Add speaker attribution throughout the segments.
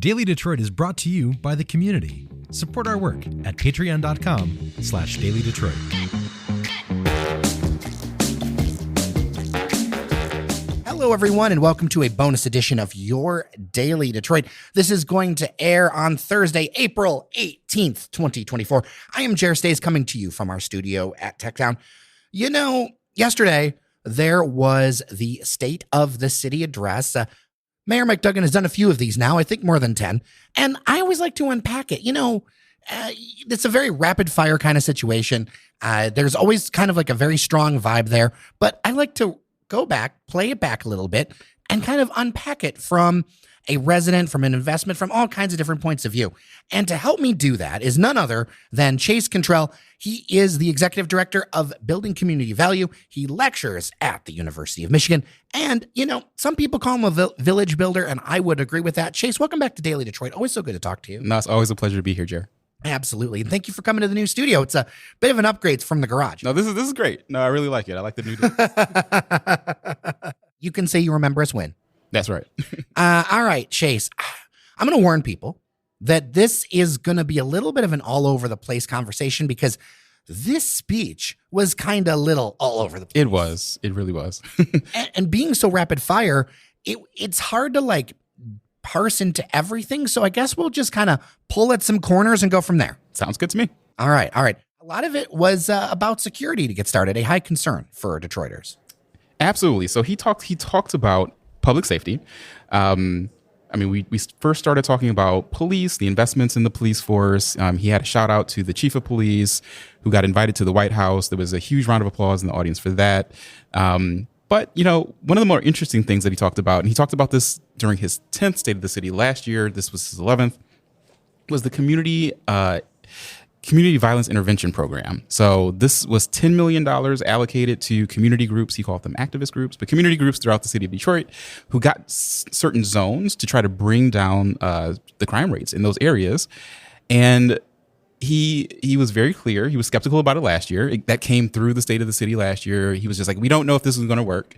Speaker 1: Daily Detroit is brought to you by the community. Support our work at patreon.com/dailydetroit.
Speaker 2: Hello, everyone, and welcome to a bonus edition of Your Daily Detroit. This is going to air on Thursday, April 18th, 2024. I am Jer Stays coming to you from our studio at Techtown. You know, yesterday there was the State of the City address. Mayor Mike Duggan has done a few of these now, I think more than 10, and I always like to unpack it. You know, it's a very rapid fire kind of situation. There's always kind of like a very strong vibe there, but I like to go back, play it back a little bit, and kind of unpack it from a resident, from an investment, from all kinds of different points of view. And to help me do that is none other than Chase Cantrell. He is the executive director of Building Community Value. He lectures at the University of Michigan. And, you know, some people call him a village builder, and I would agree with that. Chase, welcome back to Daily Detroit. Always so good to talk to you.
Speaker 3: No, it's always a pleasure to be here, Jer.
Speaker 2: Absolutely. And thank you for coming to the new studio. It's a bit of an upgrade from the garage.
Speaker 3: No, this is great. No, I really like it. I like the new deal.
Speaker 2: You can say you remember us when.
Speaker 3: That's right.
Speaker 2: All right, Chase, I'm going to warn people that this is going to be a little bit of an all over the place conversation because this speech was kind of little all over the place.
Speaker 3: It was. It really was.
Speaker 2: and being so rapid fire, it's hard to like parse into everything. So I guess we'll just kind of pull at some corners and go from there.
Speaker 3: Sounds good to me.
Speaker 2: All right. A lot of it was about security to get started, a high concern for Detroiters.
Speaker 3: Absolutely. So he talked about public safety. We first started talking about police, the investments in the police force. He had a shout out to the chief of police who got invited to the White House. There was a huge round of applause in the audience for that. But, you know, one of the more interesting things that he talked about, and he talked about this during his 10th State of the City last year, this was his 11th, was the community violence intervention program. So this was $10 million allocated to community groups. He called them activist groups, but community groups throughout the city of Detroit who got certain zones to try to bring down the crime rates in those areas. And he was very clear. He was skeptical about it last year. That came through the State of the City last year. He was just like, we don't know if this is going to work,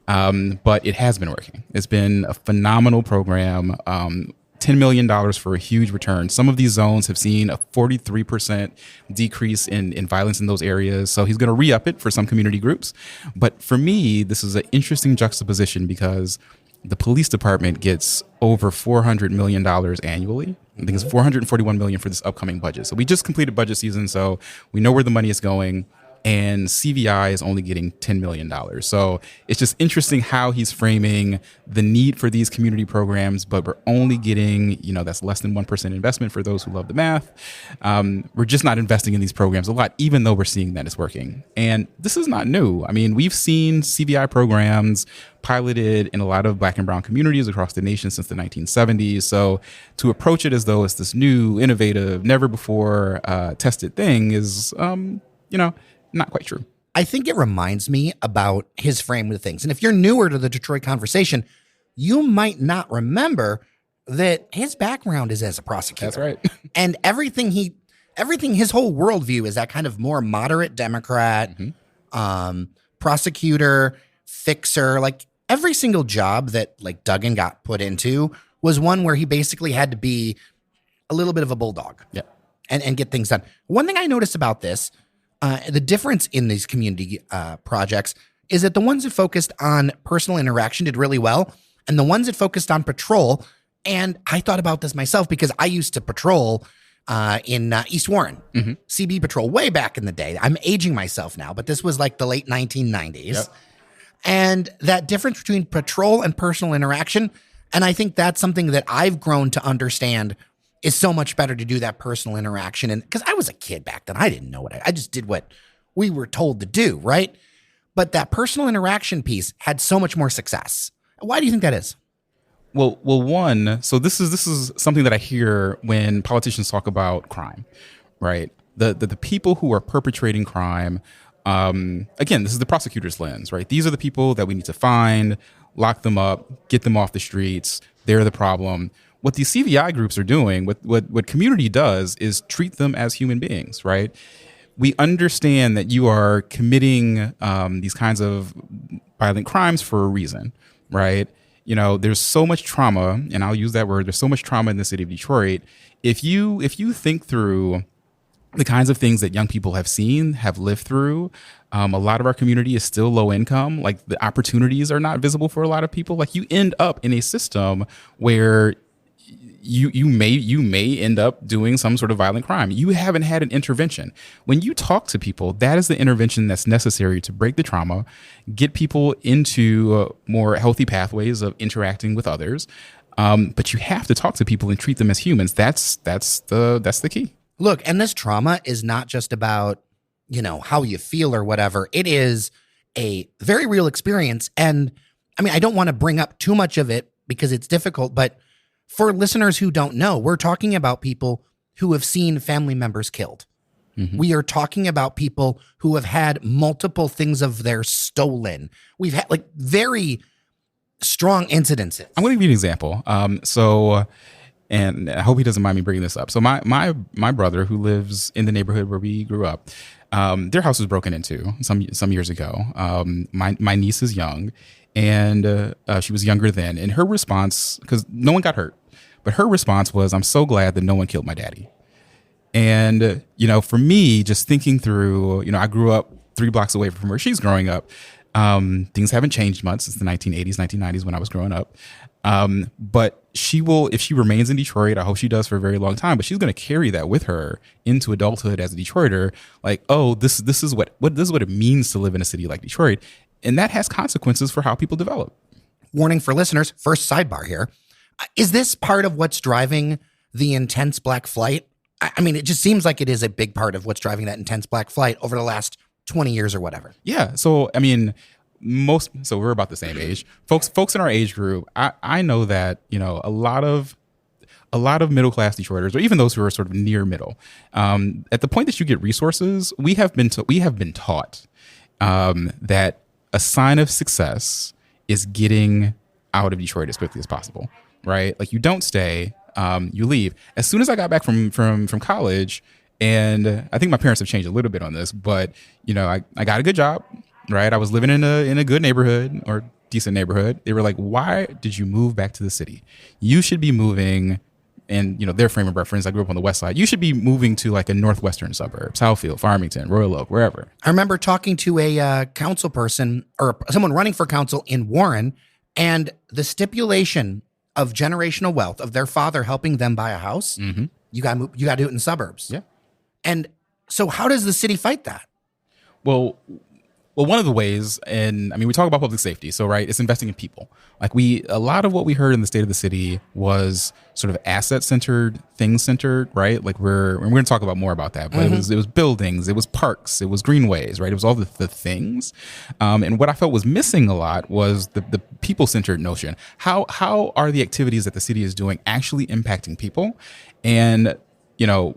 Speaker 3: but it has been working. It's been a phenomenal program. $10 million for a huge return. Some of these zones have seen a 43% decrease in violence in those areas. So he's going to re-up it for some community groups. But for me, this is an interesting juxtaposition because the police department gets over $400 million annually. I think it's $441 million for this upcoming budget. So we just completed budget season, so we know where the money is going. And CVI is only getting $10 million. So it's just interesting how he's framing the need for these community programs, but we're only getting, that's less than 1% investment for those who love the math. We're just not investing in these programs a lot, even though we're seeing that it's working. And this is not new. I mean, we've seen CVI programs piloted in a lot of Black and brown communities across the nation since the 1970s. So to approach it as though it's this new, innovative, never before tested thing is, not quite true.
Speaker 2: I think it reminds me about his frame of things. And if you're newer to the Detroit conversation, you might not remember that his background is as a prosecutor.
Speaker 3: That's right.
Speaker 2: And everything, his whole worldview is that kind of more moderate Democrat, prosecutor, fixer. Like every single job that like Duggan got put into was one where he basically had to be a little bit of a bulldog and get things done. One thing I noticed about this, the difference in these community projects is that the ones that focused on personal interaction did really well, and the ones that focused on patrol, and I thought about this myself because I used to patrol in East Warren, CB patrol way back in the day. I'm aging myself now, but this was like the late 1990s. Yep. And that difference between patrol and personal interaction, and I think that's something that I've grown to understand is so much better to do that personal interaction. And because I was a kid back then, I didn't know what I just did what we were told to do, right? But that personal interaction piece had so much more success. Why do you think that is?
Speaker 3: Well, one, so this is something that I hear when politicians talk about crime, right? The people who are perpetrating crime, again, this is the prosecutor's lens, right? These are the people that we need to find, lock them up, get them off the streets. They're the problem. What these CVI groups are doing, what community does is treat them as human beings, right? We understand that you are committing these kinds of violent crimes for a reason, right? there's so much trauma, and I'll use that word. There's so much trauma in the city of Detroit. If you think through the kinds of things that young people have seen, have lived through, a lot of our community is still low income. Like the opportunities are not visible for a lot of people. Like you end up in a system where you may end up doing some sort of violent crime. You haven't had an intervention. When you talk to people, that is the intervention that's necessary to break the trauma, get people into more healthy pathways of interacting with others. But you have to talk to people and treat them as humans. That's the key.
Speaker 2: Look, and this trauma is not just about, how you feel or whatever. It is a very real experience. And I mean, I don't want to bring up too much of it because it's difficult, but for listeners who don't know, we're talking about people who have seen family members killed. Mm-hmm. We are talking about people who have had multiple things of theirs stolen. We've had like very strong incidences. I'm
Speaker 3: going to give you an example. And I hope he doesn't mind me bringing this up. So my brother, who lives in the neighborhood where we grew up, their house was broken into some years ago. My niece is young, and she was younger then. And her response, because no one got hurt, but her response was, "I'm so glad that no one killed my daddy." And for me, just thinking through, I grew up 3 blocks away from where she's growing up. Things haven't changed much since the 1980s, 1990s when I was growing up. But she will, if she remains in Detroit, I hope she does for a very long time, but she's going to carry that with her into adulthood as a Detroiter. Like, oh, this is what it means to live in a city like Detroit. And that has consequences for how people develop.
Speaker 2: Warning for listeners, first sidebar here. Is this part of what's driving the intense black flight? I mean, it just seems like it is a big part of what's driving that intense black flight over the last 20 years or whatever.
Speaker 3: Yeah. So, I mean, so we're about the same age. Folks in our age group, I know that, a lot of middle-class Detroiters, or even those who are sort of near middle, at the point that you get resources, we have been taught that a sign of success is getting out of Detroit as quickly as possible, right? Like you don't stay, you leave. As soon as I got back from college, and I think my parents have changed a little bit on this, but I got a good job, right? I was living in a good neighborhood or decent neighborhood. They were like, "Why did you move back to the city? You should be moving." And their frame of reference, I grew up on the west side. You should be moving to like a northwestern suburb, Southfield, Farmington, Royal Oak, wherever.
Speaker 2: I remember talking to a council person or someone running for council in Warren, and the stipulation of generational wealth of their father helping them buy a house. Mm-hmm. You got to do it in the suburbs.
Speaker 3: Yeah.
Speaker 2: And so how does the city fight that?
Speaker 3: Well, one of the ways, and I mean, we talk about public safety. So, right, it's investing in people. Like a lot of what we heard in the state of the city was sort of asset centered, thing centered, right? Like we're going to talk about more about that, but mm-hmm. it was buildings, it was parks, it was greenways, right? It was all the things. And what I felt was missing a lot was the people centered notion. How are the activities that the city is doing actually impacting people? And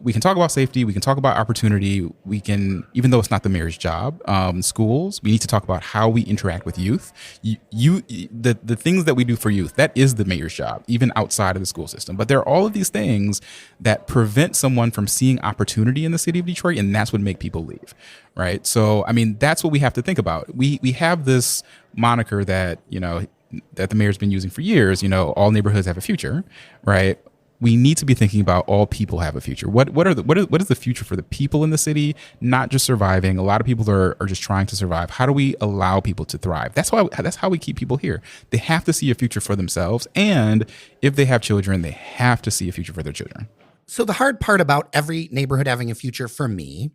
Speaker 3: we can talk about safety. We can talk about opportunity. We can, even though it's not the mayor's job, schools, we need to talk about how we interact with youth. The things that we do for youth, that is the mayor's job, even outside of the school system. But there are all of these things that prevent someone from seeing opportunity in the city of Detroit, and that's what make people leave, right? So, I mean, that's what we have to think about. We have this moniker that, that the mayor's been using for years, all neighborhoods have a future, right? We need to be thinking about all people have a future. What is the future for the people in the city? Not just surviving. A lot of people are just trying to survive. How do we allow people to thrive? That's how we keep people here. They have to see a future for themselves, and if they have children, they have to see a future for their children.
Speaker 2: So the hard part about every neighborhood having a future for me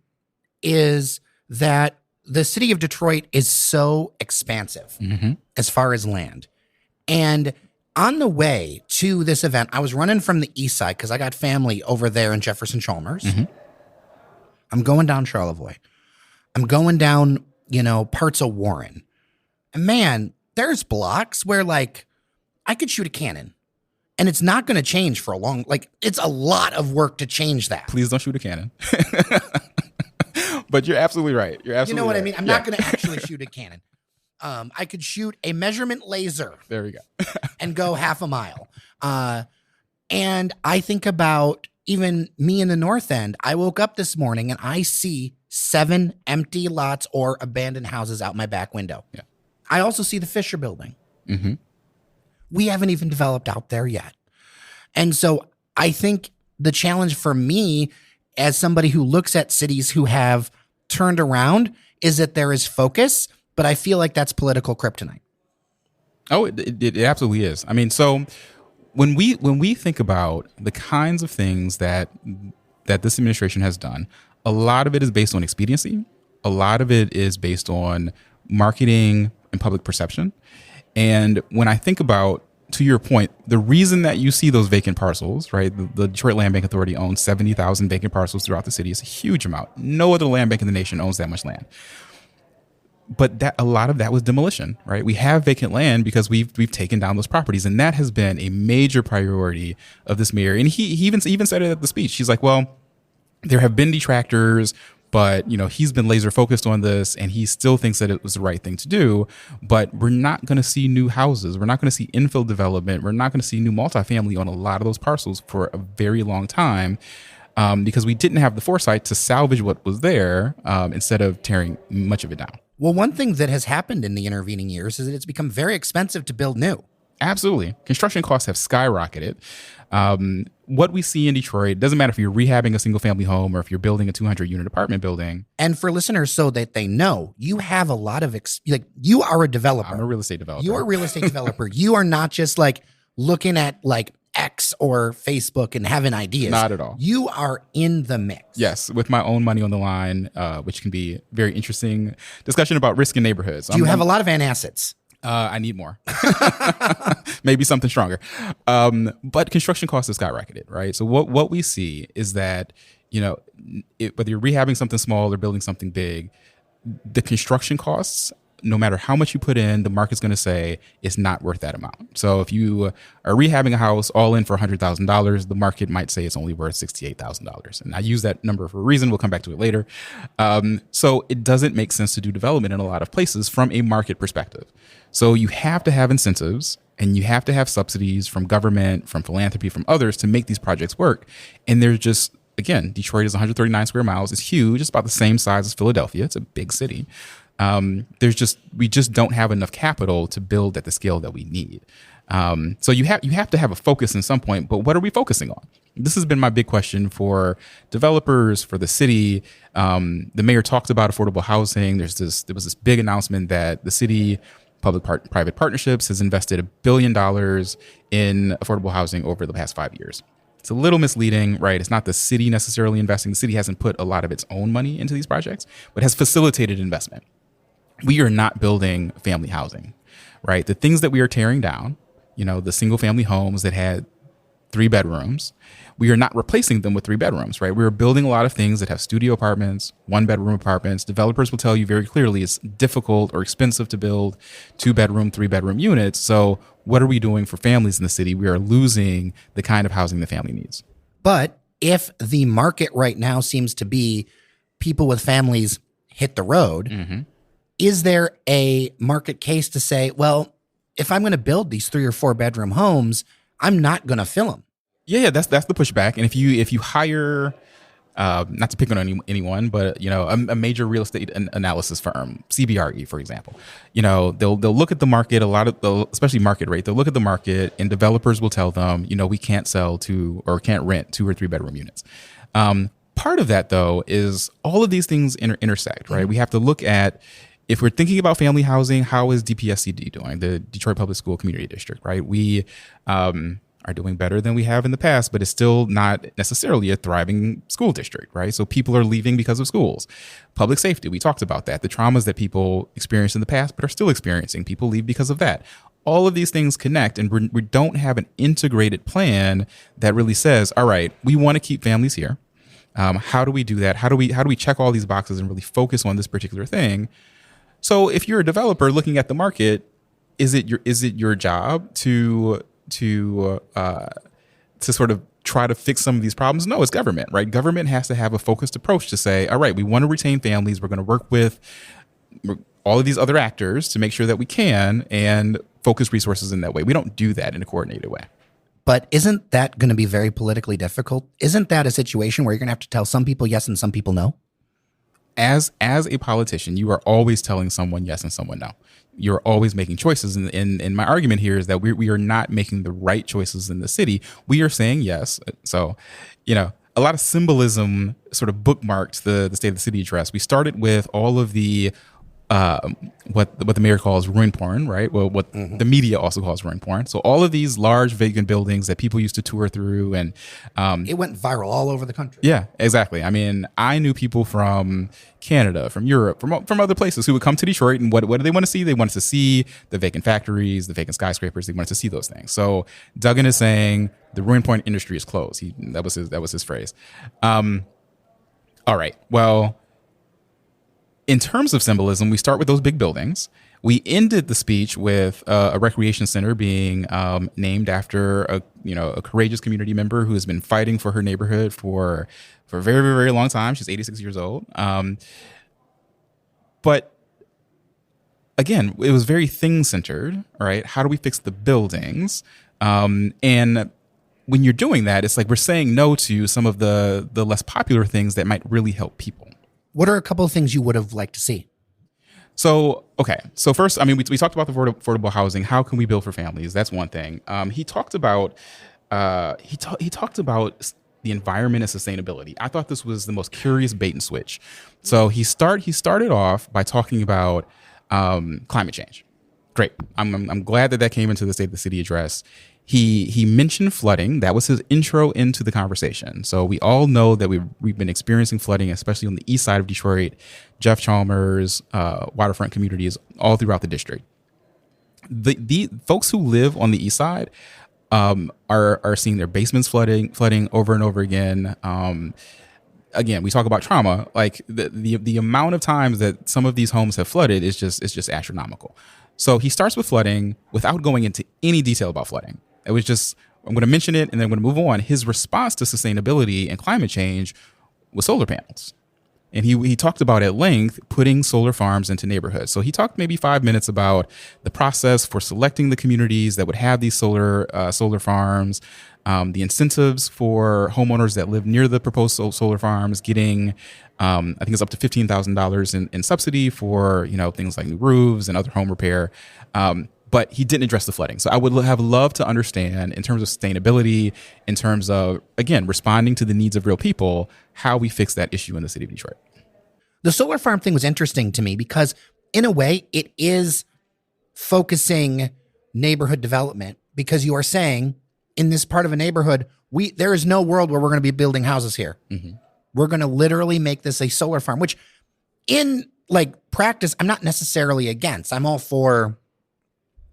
Speaker 2: is that the city of Detroit is so expansive mm-hmm. as far as land. And on the way to this event, I was running from the east side because I got family over there in Jefferson Chalmers. Mm-hmm. I'm going down Charlevoix. I'm going down, parts of Warren. And man, there's blocks where like I could shoot a cannon and it's not going to change for it's a lot of work to change that.
Speaker 3: Please don't shoot a cannon. But you're absolutely right. You're absolutely
Speaker 2: what
Speaker 3: right.
Speaker 2: I mean? I'm not going to actually shoot a cannon. I could shoot a measurement laser.
Speaker 3: There we go.
Speaker 2: And go half a mile. And I think about even me in the North End. I woke up this morning and I see 7 empty lots or abandoned houses out my back window.
Speaker 3: Yeah.
Speaker 2: I also see the Fisher Building. Mm-hmm. We haven't even developed out there yet. And so I think the challenge for me as somebody who looks at cities who have turned around is that there is focus, but I feel like that's political kryptonite.
Speaker 3: Oh, it absolutely is. I mean, so when we think about the kinds of things that this administration has done, a lot of it is based on expediency. A lot of it is based on marketing and public perception. And when I think about, to your point, the reason that you see those vacant parcels, right? The Detroit Land Bank Authority owns 70,000 vacant parcels throughout the city. It's a huge amount. No other land bank in the nation owns that much land. But a lot of that was demolition, right? We have vacant land because we've taken down those properties, and that has been a major priority of this mayor. And he even said it at the speech. He's like, well, there have been detractors, but he's been laser focused on this, and he still thinks that it was the right thing to do. But we're not going to see new houses. We're not going to see infill development. We're not going to see new multifamily on a lot of those parcels for a very long time. Because we didn't have the foresight to salvage what was there instead of tearing much of it down.
Speaker 2: Well, one thing that has happened in the intervening years is that it's become very expensive to build new.
Speaker 3: Absolutely. Construction costs have skyrocketed. What we see in Detroit, doesn't matter if you're rehabbing a single family home or if you're building a 200-unit apartment building.
Speaker 2: And for listeners, so that they know, you have a lot of, you are a developer.
Speaker 3: I'm a real estate developer.
Speaker 2: You're a real estate developer. You are not just looking at X or Facebook and having ideas.
Speaker 3: Not at all.
Speaker 2: You are in the mix.
Speaker 3: Yes, with my own money on the line, which can be very interesting discussion about risk in neighborhoods.
Speaker 2: Do you have a lot of antacids?
Speaker 3: I need more. Maybe something stronger. But construction costs have skyrocketed, right? So what we see is that, whether you're rehabbing something small or building something big, the construction costs, no matter how much you put in, the market's going to say it's not worth that amount. So if you are rehabbing a house all in for $100,000, the market might say it's only worth $68,000. And I use that number for a reason. We'll come back to it later. So it doesn't make sense to do development in a lot of places from a market perspective. So you have to have incentives and you have to have subsidies from government, from philanthropy, from others to make these projects work. And there's just, again, Detroit is 139 square miles. It's huge. It's about the same size as Philadelphia. It's a big city. We just don't have enough capital to build at the scale that we need. So you have to have a focus in some point, but what are we focusing on? This has been my big question for developers, for the city. The mayor talked about affordable housing. There was this big announcement that the city public-private partnerships has invested $1 billion in affordable housing over the past 5 years. It's a little misleading, right? It's not the city necessarily investing. The city hasn't put a lot of its own money into these projects, but has facilitated investment. We are not building family housing, right? The things that we are tearing down, the single family homes that had 3 bedrooms, we are not replacing them with 3 bedrooms, right? We're building a lot of things that have studio apartments, 1-bedroom apartments. Developers will tell you very clearly it's difficult or expensive to build 2-bedroom, 3-bedroom units. So what are we doing for families in the city? We are losing the kind of housing the family needs.
Speaker 2: But if the market right now seems to be people with families hit the road,
Speaker 3: Mm-hmm.
Speaker 2: Is there a market case to say, well, if I'm going to build these 3 or 4 bedroom homes, I'm not going to fill them?
Speaker 3: Yeah, that's the pushback. And if you hire, not to pick on anyone, but a major real estate analysis firm, CBRE, for example, they'll look at the market, especially market rate. They'll look at the market, and developers will tell them, we can't sell 2 or can't rent 2 or 3 bedroom units. Part of that though is all of these things intersect, right? We have to look at, if we're thinking about family housing, how is DPSCD doing, the Detroit Public School Community District, right? We are doing better than we have in the past, but it's still not necessarily a thriving school district, right? So people are leaving because of schools. Public safety, we talked about that. The traumas that people experienced in the past, but are still experiencing, people leave because of that. All of these things connect, and we don't have an integrated plan that really says, all right, we want to keep families here. How do we do that? How do we check all these boxes and really focus on this particular thing? So if you're a developer looking at the market, is it your job to sort of try to fix some of these problems? No, it's government, right? Government has to have a focused approach to say, all right, we want to retain families. We're going to work with all of these other actors to make sure that we can and focus resources in that way. We don't do that in a coordinated way.
Speaker 2: But isn't that going to be very politically difficult? Isn't that a situation where you're going to have to tell some people yes and some people no?
Speaker 3: as a politician, you are always telling someone yes and someone no. You're always making choices. And my argument here is that we are not making the right choices in the city. We are saying yes. So, a lot of symbolism sort of bookmarked the State of the City address. We started with all of the what the mayor calls ruin porn, right? Well, what the media also calls ruin porn. So all of these large vacant buildings that people used to tour through, and
Speaker 2: it went viral all over the country.
Speaker 3: Yeah, exactly. I mean, I knew people from Canada, from Europe, from other places who would come to Detroit, and what do they want to see? They wanted to see the vacant factories, the vacant skyscrapers. They wanted to see those things. So Duggan is saying the ruin porn industry is closed. That was his phrase. All right. Well, in terms of symbolism, we start with those big buildings. We ended the speech with a recreation center being named after a courageous community member who has been fighting for her neighborhood for a very, very, very long time. She's 86 years old. But again, it was very thing-centered, right? How do we fix the buildings? And when you're doing that, it's like we're saying no to some of the less popular things that might really help people.
Speaker 2: What are a couple of things you would have liked to see?
Speaker 3: So, okay. So first, I mean, we talked about the affordable housing. How can we build for families? That's one thing. He talked about he talked about the environment and sustainability. I thought this was the most curious bait and switch. So he started off by talking about climate change. Great. I'm glad that came into the State of the City address. He mentioned flooding. That was his intro into the conversation. So we all know that we've been experiencing flooding, especially on the east side of Detroit, Jeff Chalmers, waterfront communities all throughout the district. The folks who live on the east side are seeing their basements flooding over and over again. Again, we talk about trauma. Like the amount of times that some of these homes have flooded is just astronomical. So he starts with flooding without going into any detail about flooding. It was just, I'm going to mention it and then I'm going to move on. His response to sustainability and climate change was solar panels. And he talked about at length putting solar farms into neighborhoods. So he talked maybe 5 minutes about the process for selecting the communities that would have these solar farms, the incentives for homeowners that live near the proposed solar farms, getting I think it's up to $15,000 in subsidy for things like new roofs and other home repair. But he didn't address the flooding. So I would have loved to understand, in terms of sustainability, in terms of, again, responding to the needs of real people, how we fix that issue in the city of Detroit.
Speaker 2: The solar farm thing was interesting to me because, in a way, it is focusing neighborhood development, because you are saying, in this part of a neighborhood, there is no world where we're going to be building houses here. Mm-hmm. We're going to literally make this a solar farm, which in practice, I'm not necessarily against. I'm all for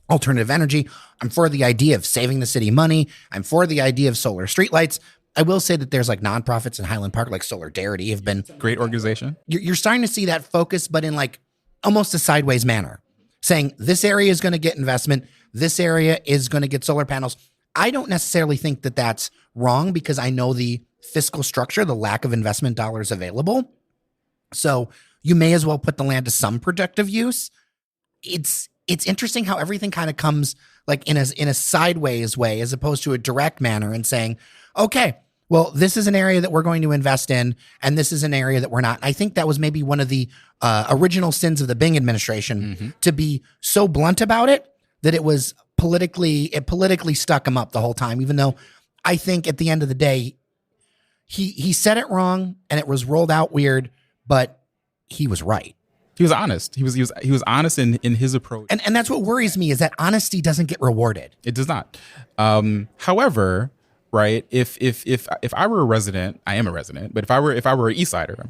Speaker 2: alternative energy. I'm for the idea of saving the city money. I'm for the idea of solar streetlights. I will say that there's nonprofits in Highland Park, like Solidarity, have been
Speaker 3: great organization.
Speaker 2: You're starting to see that focus, but in almost a sideways manner, saying this area is going to get investment. This area is going to get solar panels. I don't necessarily think that that's wrong, because I know the fiscal structure, the lack of investment dollars available. So you may as well put the land to some productive use. It's interesting how everything kind of comes in a sideways way, as opposed to a direct manner, and saying, okay, well, this is an area that we're going to invest in, and this is an area that we're not. I think that was maybe one of the original sins of the Bing administration, to be so blunt about it that it politically stuck him up the whole time, even though I think at the end of the day, he said it wrong and it was rolled out weird, but he was right.
Speaker 3: He was honest. He was honest in his approach.
Speaker 2: And that's what worries me, is that honesty doesn't get rewarded.
Speaker 3: It does not. However, right, if I were a resident, I am a resident, but if I were an East Sider,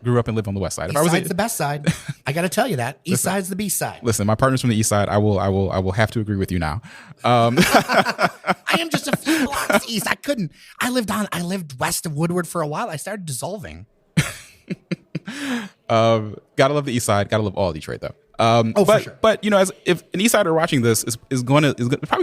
Speaker 3: grew up and lived on the West Side.
Speaker 2: East Side's the best side. I got to tell you that. East Side's the B side.
Speaker 3: Listen, my partner's from the East Side. I will have to agree with you now.
Speaker 2: I am just a few blocks east. I lived west of Woodward for a while. I started dissolving.
Speaker 3: Gotta love the East Side. Gotta love all of Detroit, though.
Speaker 2: For sure.
Speaker 3: But as if an East Sider watching this is probably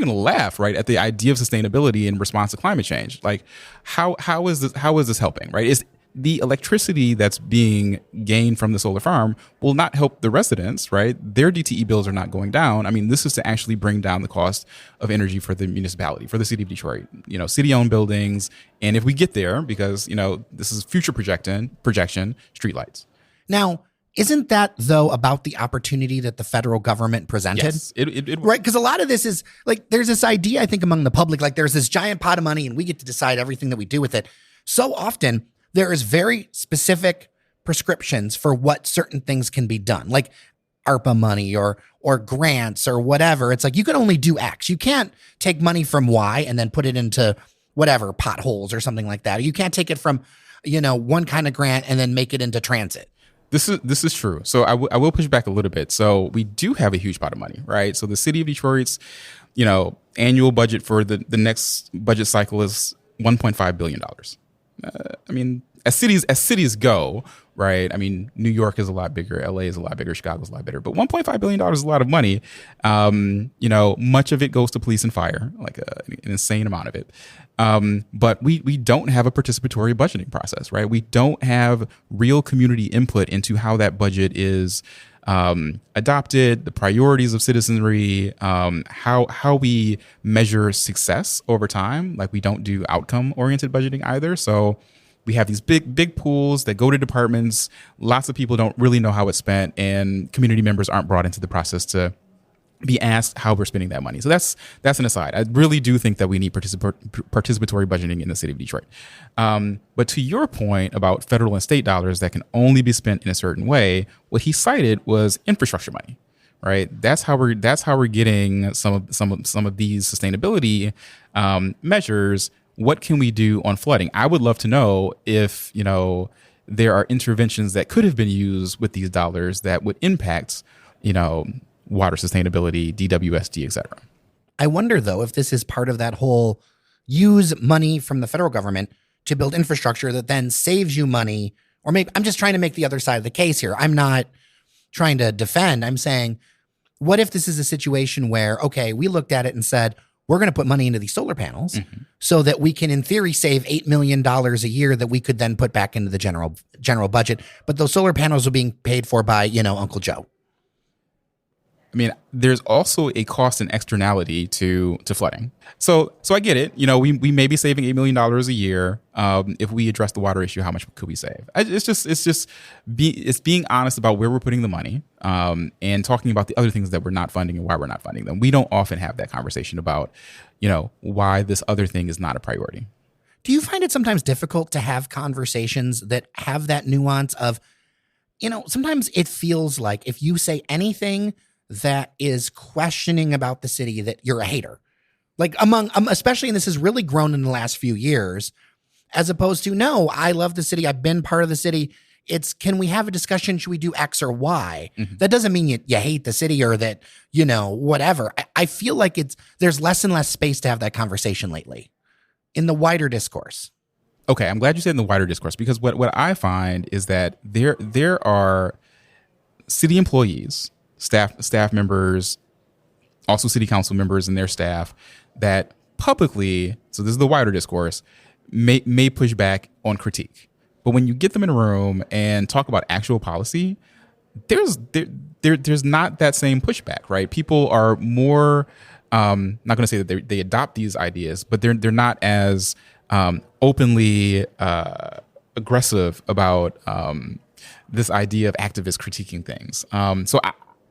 Speaker 3: gonna laugh, right, at the idea of sustainability in response to climate change. Like, how is this helping, right? the electricity that's being gained from the solar farm will not help the residents, right? Their DTE bills are not going down. I mean, this is to actually bring down the cost of energy for the municipality, for the city of Detroit, city-owned buildings. And if we get there, because, this is future projection, streetlights.
Speaker 2: Now, isn't that, though, about the opportunity that the federal government presented?
Speaker 3: Yes,
Speaker 2: right? Because a lot of this is, like, there's this idea, I think, among the public, like there's this giant pot of money and we get to decide everything that we do with it. So often, there is very specific prescriptions for what certain things can be done, like ARPA money or grants or whatever. It's like you can only do X. You can't take money from Y and then put it into whatever, potholes or something like that. Or you can't take it from, one kind of grant and then make it into transit.
Speaker 3: This is true. So I will push back a little bit. So we do have a huge pot of money, right? So the city of Detroit's, annual budget for the next budget cycle is $1.5 billion. I mean, as cities go, right? I mean, New York is a lot bigger, LA is a lot bigger, Chicago is a lot bigger, but $1.5 billion is a lot of money. Much of it goes to police and fire, like an insane amount of it. But we don't have a participatory budgeting process, right? We don't have real community input into how that budget is adopted, the priorities of citizenry, how we measure success over time. Like we don't do outcome oriented budgeting either. So we have these big pools that go to departments. Lots of people don't really know how it's spent, and community members aren't brought into the process to be asked how we're spending that money. So that's an aside. I really do think that we need participatory budgeting in the city of Detroit. But to your point about federal and state dollars that can only be spent in a certain way, what he cited was infrastructure money, right? That's how we're getting some of these sustainability measures. What can we do on flooding? I would love to know if there are interventions that could have been used with these dollars that would impact water sustainability, DWSD, et cetera.
Speaker 2: I wonder, though, if this is part of that whole use money from the federal government to build infrastructure that then saves you money. Or maybe I'm just trying to make the other side of the case here. I'm not trying to defend. I'm saying, what if this is a situation where, okay, we looked at it and said, we're going to put money into these solar panels so that we can, in theory, save $8 million a year that we could then put back into the general budget. But those solar panels are being paid for by, Uncle Joe.
Speaker 3: I mean, there's also a cost and externality to flooding. So I get it. We may be saving $8 million a year. If we address the water issue, how much could we save? It's being honest about where we're putting the money, and talking about the other things that we're not funding and why we're not funding them. We don't often have that conversation about, why this other thing is not a priority.
Speaker 2: Do you find it sometimes difficult to have conversations that have that nuance of, sometimes it feels like if you say anything that is questioning about the city, that you're a hater, like especially, and this has really grown in the last few years, as opposed to, no, I love the city. I've been part of the city. It's, can we have a discussion? Should we do X or Y? Mm-hmm. That doesn't mean you hate the city or that, whatever. I feel like there's less and less space to have that conversation lately in the wider discourse.
Speaker 3: Okay. I'm glad you said in the wider discourse, because what I find is that there are city employees, staff members, also city council members and their staff that publicly, so this is the wider discourse, may push back on critique. But when you get them in a room and talk about actual policy, there's not that same pushback, right? People are more, not going to say that they adopt these ideas, but they're not as openly aggressive about this idea of activists critiquing things. So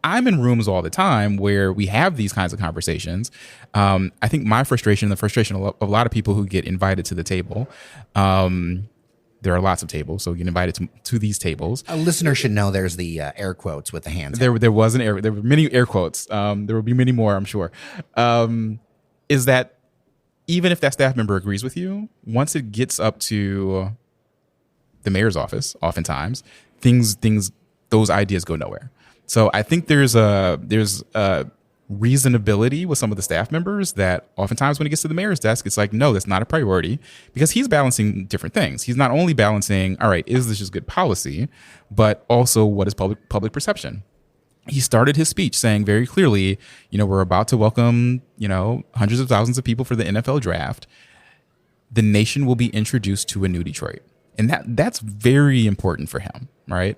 Speaker 3: I'm in rooms all the time where we have these kinds of conversations. I think my frustration, the frustration of a lot of people who get invited to the table, there are lots of tables, so you get invited to these tables.
Speaker 2: A listener should know there's the air quotes with the hands.
Speaker 3: There were many air quotes. There will be many more, I'm sure. Is that even if that staff member agrees with you, once it gets up to the mayor's office, oftentimes those ideas go nowhere. So I think there's a reasonability with some of the staff members that oftentimes when it gets to the mayor's desk, it's like, no, that's not a priority, because he's balancing different things. He's not only balancing, all right, is this just good policy, but also what is public perception? He started his speech saying very clearly, we're about to welcome, hundreds of thousands of people for the NFL draft. The nation will be introduced to a new Detroit. And that's very important for him, right?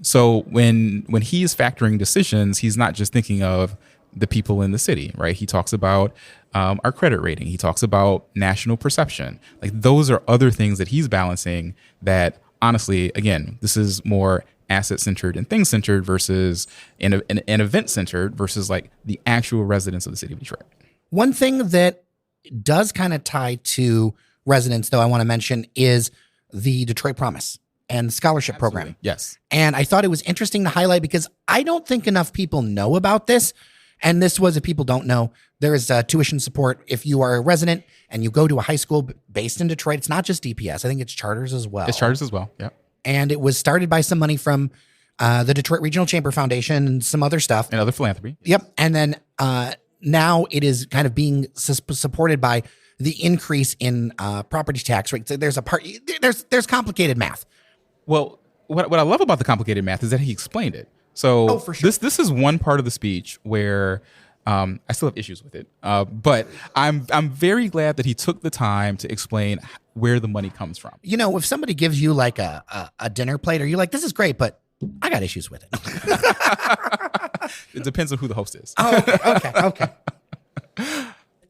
Speaker 3: So when he is factoring decisions, he's not just thinking of the people in the city, right? He talks about our credit rating. He talks about national perception. Like those are other things that he's balancing that honestly, again, this is more asset-centered and thing-centered versus an event-centered versus like the actual residents of the city of Detroit.
Speaker 2: One thing that does kind of tie to residents, though, I want to mention is the Detroit Promise and scholarship program.
Speaker 3: Yes.
Speaker 2: And I thought it was interesting to highlight because I don't think enough people know about this. And this was, if people don't know, there is tuition support. If you are a resident and you go to a high school based in Detroit, it's not just DPS. I think it's charters as well.
Speaker 3: It's charters as well. Yeah.
Speaker 2: And it was started by some money from the Detroit Regional Chamber Foundation and some other stuff.
Speaker 3: And other philanthropy.
Speaker 2: Yep. And then now it is kind of being supported by the increase in property tax rate. So there's there's complicated math.
Speaker 3: Well, what I love about the complicated math is that he explained it. So
Speaker 2: for sure.
Speaker 3: This is one part of the speech where I still have issues with it, but I'm very glad that he took the time to explain where the money comes from.
Speaker 2: You know, if somebody gives you like a dinner plate, or you're like, this is great, but I got issues with it.
Speaker 3: It depends on who the host is.
Speaker 2: Oh, okay.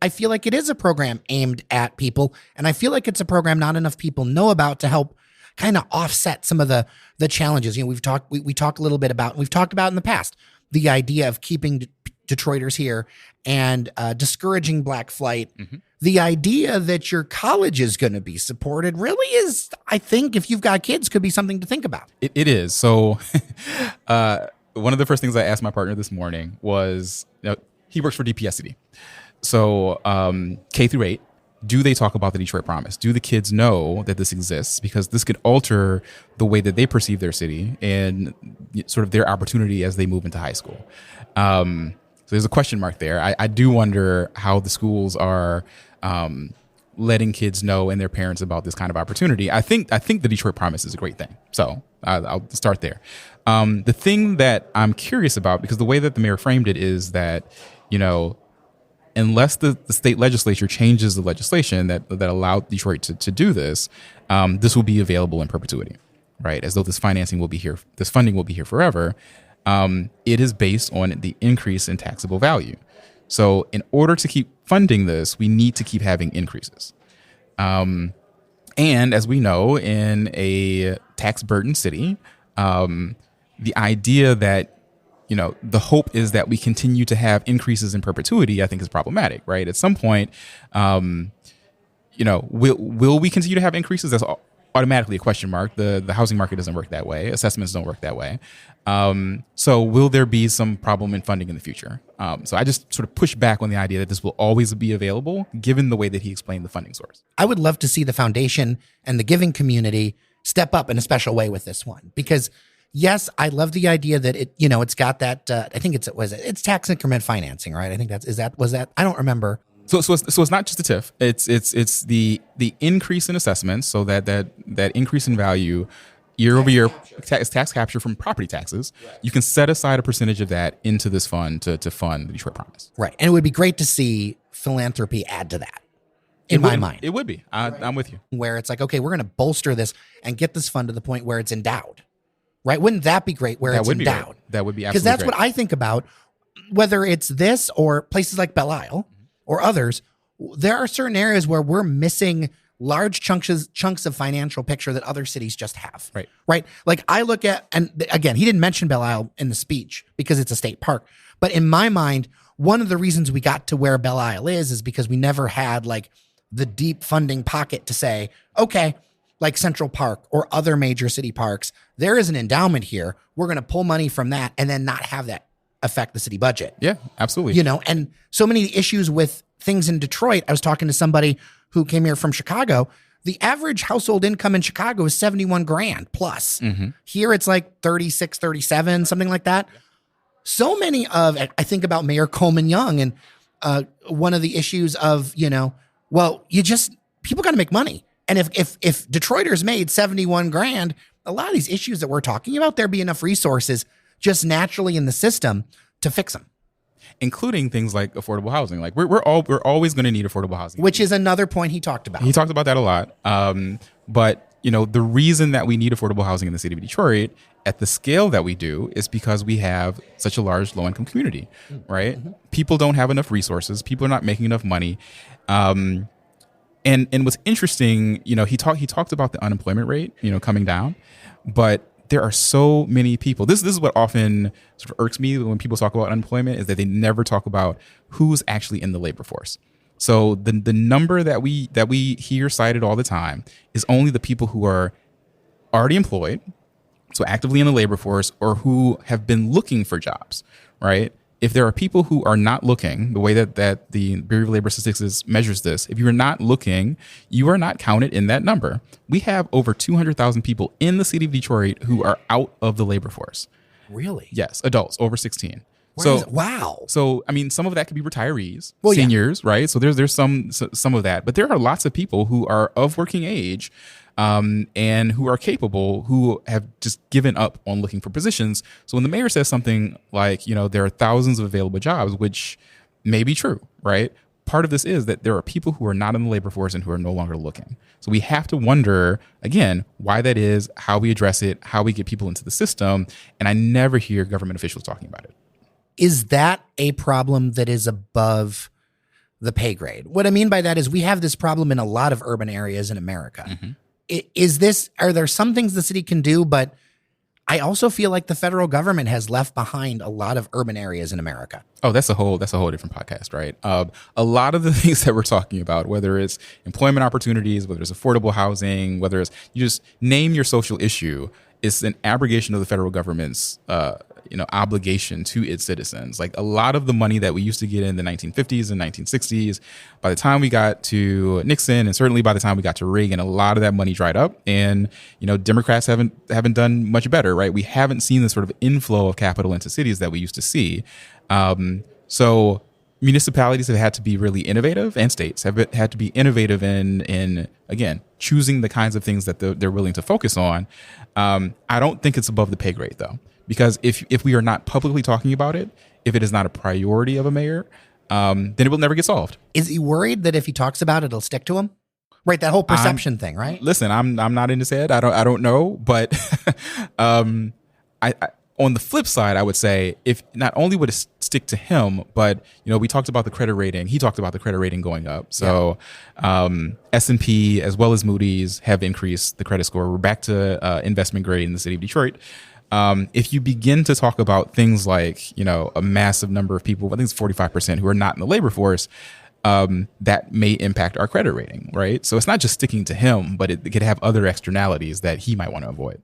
Speaker 2: I feel like it is a program aimed at people, and I feel like it's a program not enough people know about to help kind of offset some of the challenges. You know, we talked a little bit about, we've talked about in the past, the idea of keeping Detroiters here and discouraging black flight. Mm-hmm. The idea that your college is going to be supported really is, I think, if you've got kids, could be something to think about.
Speaker 3: It is. So one of the first things I asked my partner this morning was, he works for DPSCD. So K through 8, do they talk about the Detroit Promise? Do the kids know that this exists? Because this could alter the way that they perceive their city and sort of their opportunity as they move into high school. So there's a question mark there. I do wonder how the schools are letting kids know and their parents about this kind of opportunity. I think the Detroit Promise is a great thing. So I'll start there. The thing that I'm curious about, because the way that the mayor framed it is that, unless the state legislature changes the legislation that allowed Detroit to do this, this will be available in perpetuity, right? As though this funding will be here forever. It is based on the increase in taxable value. So in order to keep funding this, we need to keep having increases. And as we know, in a tax burdened city, the idea that the hope is that we continue to have increases in perpetuity, I think is problematic, right? At some point, will we continue to have increases? That's automatically a question mark. The housing market doesn't work that way. Assessments don't work that way. So will there be some problem in funding in the future? So I just sort of push back on the idea that this will always be available, given the way that he explained the funding source.
Speaker 2: I would love to see the foundation and the giving community step up in a special way with this one, because yes, I love the idea that it's got that. I think it's tax increment financing, right? I think was that. I don't remember.
Speaker 3: So it's not just the TIF. It's the increase in assessments. So that increase in value year over year, tax capture from property taxes. Right. You can set aside a percentage of that into this fund to fund the Detroit Promise.
Speaker 2: Right, and it would be great to see philanthropy add to that. In my mind,
Speaker 3: it would be. I'm with you.
Speaker 2: Where it's like, okay, we're going to bolster this and get this fund to the point where it's endowed. Right? Wouldn't that be great where it's endowed?
Speaker 3: That would be absolutely great.
Speaker 2: Because that's what I think about, whether it's this or places like Belle Isle or others. There are certain areas where we're missing large chunks of financial picture that other cities just have. Right. Like I look at, and again, he didn't mention Belle Isle in the speech because it's a state park. But in my mind, one of the reasons we got to where Belle Isle is because we never had like the deep funding pocket to say, okay, like Central Park or other major city parks, there is an endowment here. We're going to pull money from that and then not have that affect the city budget.
Speaker 3: Yeah, absolutely.
Speaker 2: And so many issues with things in Detroit. I was talking to somebody who came here from Chicago. The average household income in Chicago is 71 grand plus. Mm-hmm. Here it's like 36, 37, something like that. So many of, I think about Mayor Coleman Young and one of the issues of, people got to make money. And if Detroiters made 71 grand, a lot of these issues that we're talking about, there'd be enough resources just naturally in the system to fix them.
Speaker 3: Including things like affordable housing. Like we're always going to need affordable housing.
Speaker 2: Which is another point he talked about.
Speaker 3: He talked about that a lot. But the reason that we need affordable housing in the city of Detroit at the scale that we do is because we have such a large low-income community, right? Mm-hmm. People don't have enough resources. People are not making enough money. And what's interesting, he talked about the unemployment rate, coming down, but there are so many people. This is what often sort of irks me when people talk about unemployment, is that they never talk about who's actually in the labor force. So the number that we hear cited all the time is only the people who are already employed, so actively in the labor force, or who have been looking for jobs, right? If there are people who are not looking, the way that the Bureau of Labor Statistics measures this, if you're not looking, you are not counted in that number. We have over 200,000 people in the city of Detroit who are out of the labor force.
Speaker 2: Really?
Speaker 3: Yes, adults over 16.
Speaker 2: Wow.
Speaker 3: So, I mean, some of that could be retirees, seniors, right? So there's some of that. But there are lots of people who are of working age and who are capable, who have just given up on looking for positions. So when the mayor says something like, there are thousands of available jobs, which may be true, right? Part of this is that there are people who are not in the labor force and who are no longer looking. So we have to wonder, again, why that is, how we address it, how we get people into the system. And I never hear government officials talking about it.
Speaker 2: Is that a problem that is above the pay grade? What I mean by that is we have this problem in a lot of urban areas in America. Mm-hmm. Are there some things the city can do? But I also feel like the federal government has left behind a lot of urban areas in America.
Speaker 3: Oh, that's a whole different podcast, right? A lot of the things that we're talking about, whether it's employment opportunities, whether it's affordable housing, whether it's, you just name your social issue, it's an abrogation of the federal government's obligation to its citizens. Like a lot of the money that we used to get in the 1950s and 1960s, by the time we got to Nixon, and certainly by the time we got to Reagan, a lot of that money dried up. And Democrats haven't done much better, right? We haven't seen the sort of inflow of capital into cities that we used to see. So municipalities have had to be really innovative, and states have had to be innovative in again, choosing the kinds of things that they're willing to focus on. I don't think it's above the pay grade, though, because if we are not publicly talking about it, if it is not a priority of a mayor, then it will never get solved. Is
Speaker 2: he worried that if he talks about it, it'll stick to him? Right, that whole perception thing, right?
Speaker 3: Listen, I'm not in his head. I don't know, but I on the flip side, I would say if not only would it stick to him, but we talked about the credit rating. He talked about the credit rating going up. So S&P as well as Moody's have increased the credit score. We're back to investment grade in the city of Detroit. If you begin to talk about things like a massive number of people, I think it's 45% who are not in the labor force, that may impact our credit rating, right? So it's not just sticking to him, but it could have other externalities that he might want to avoid.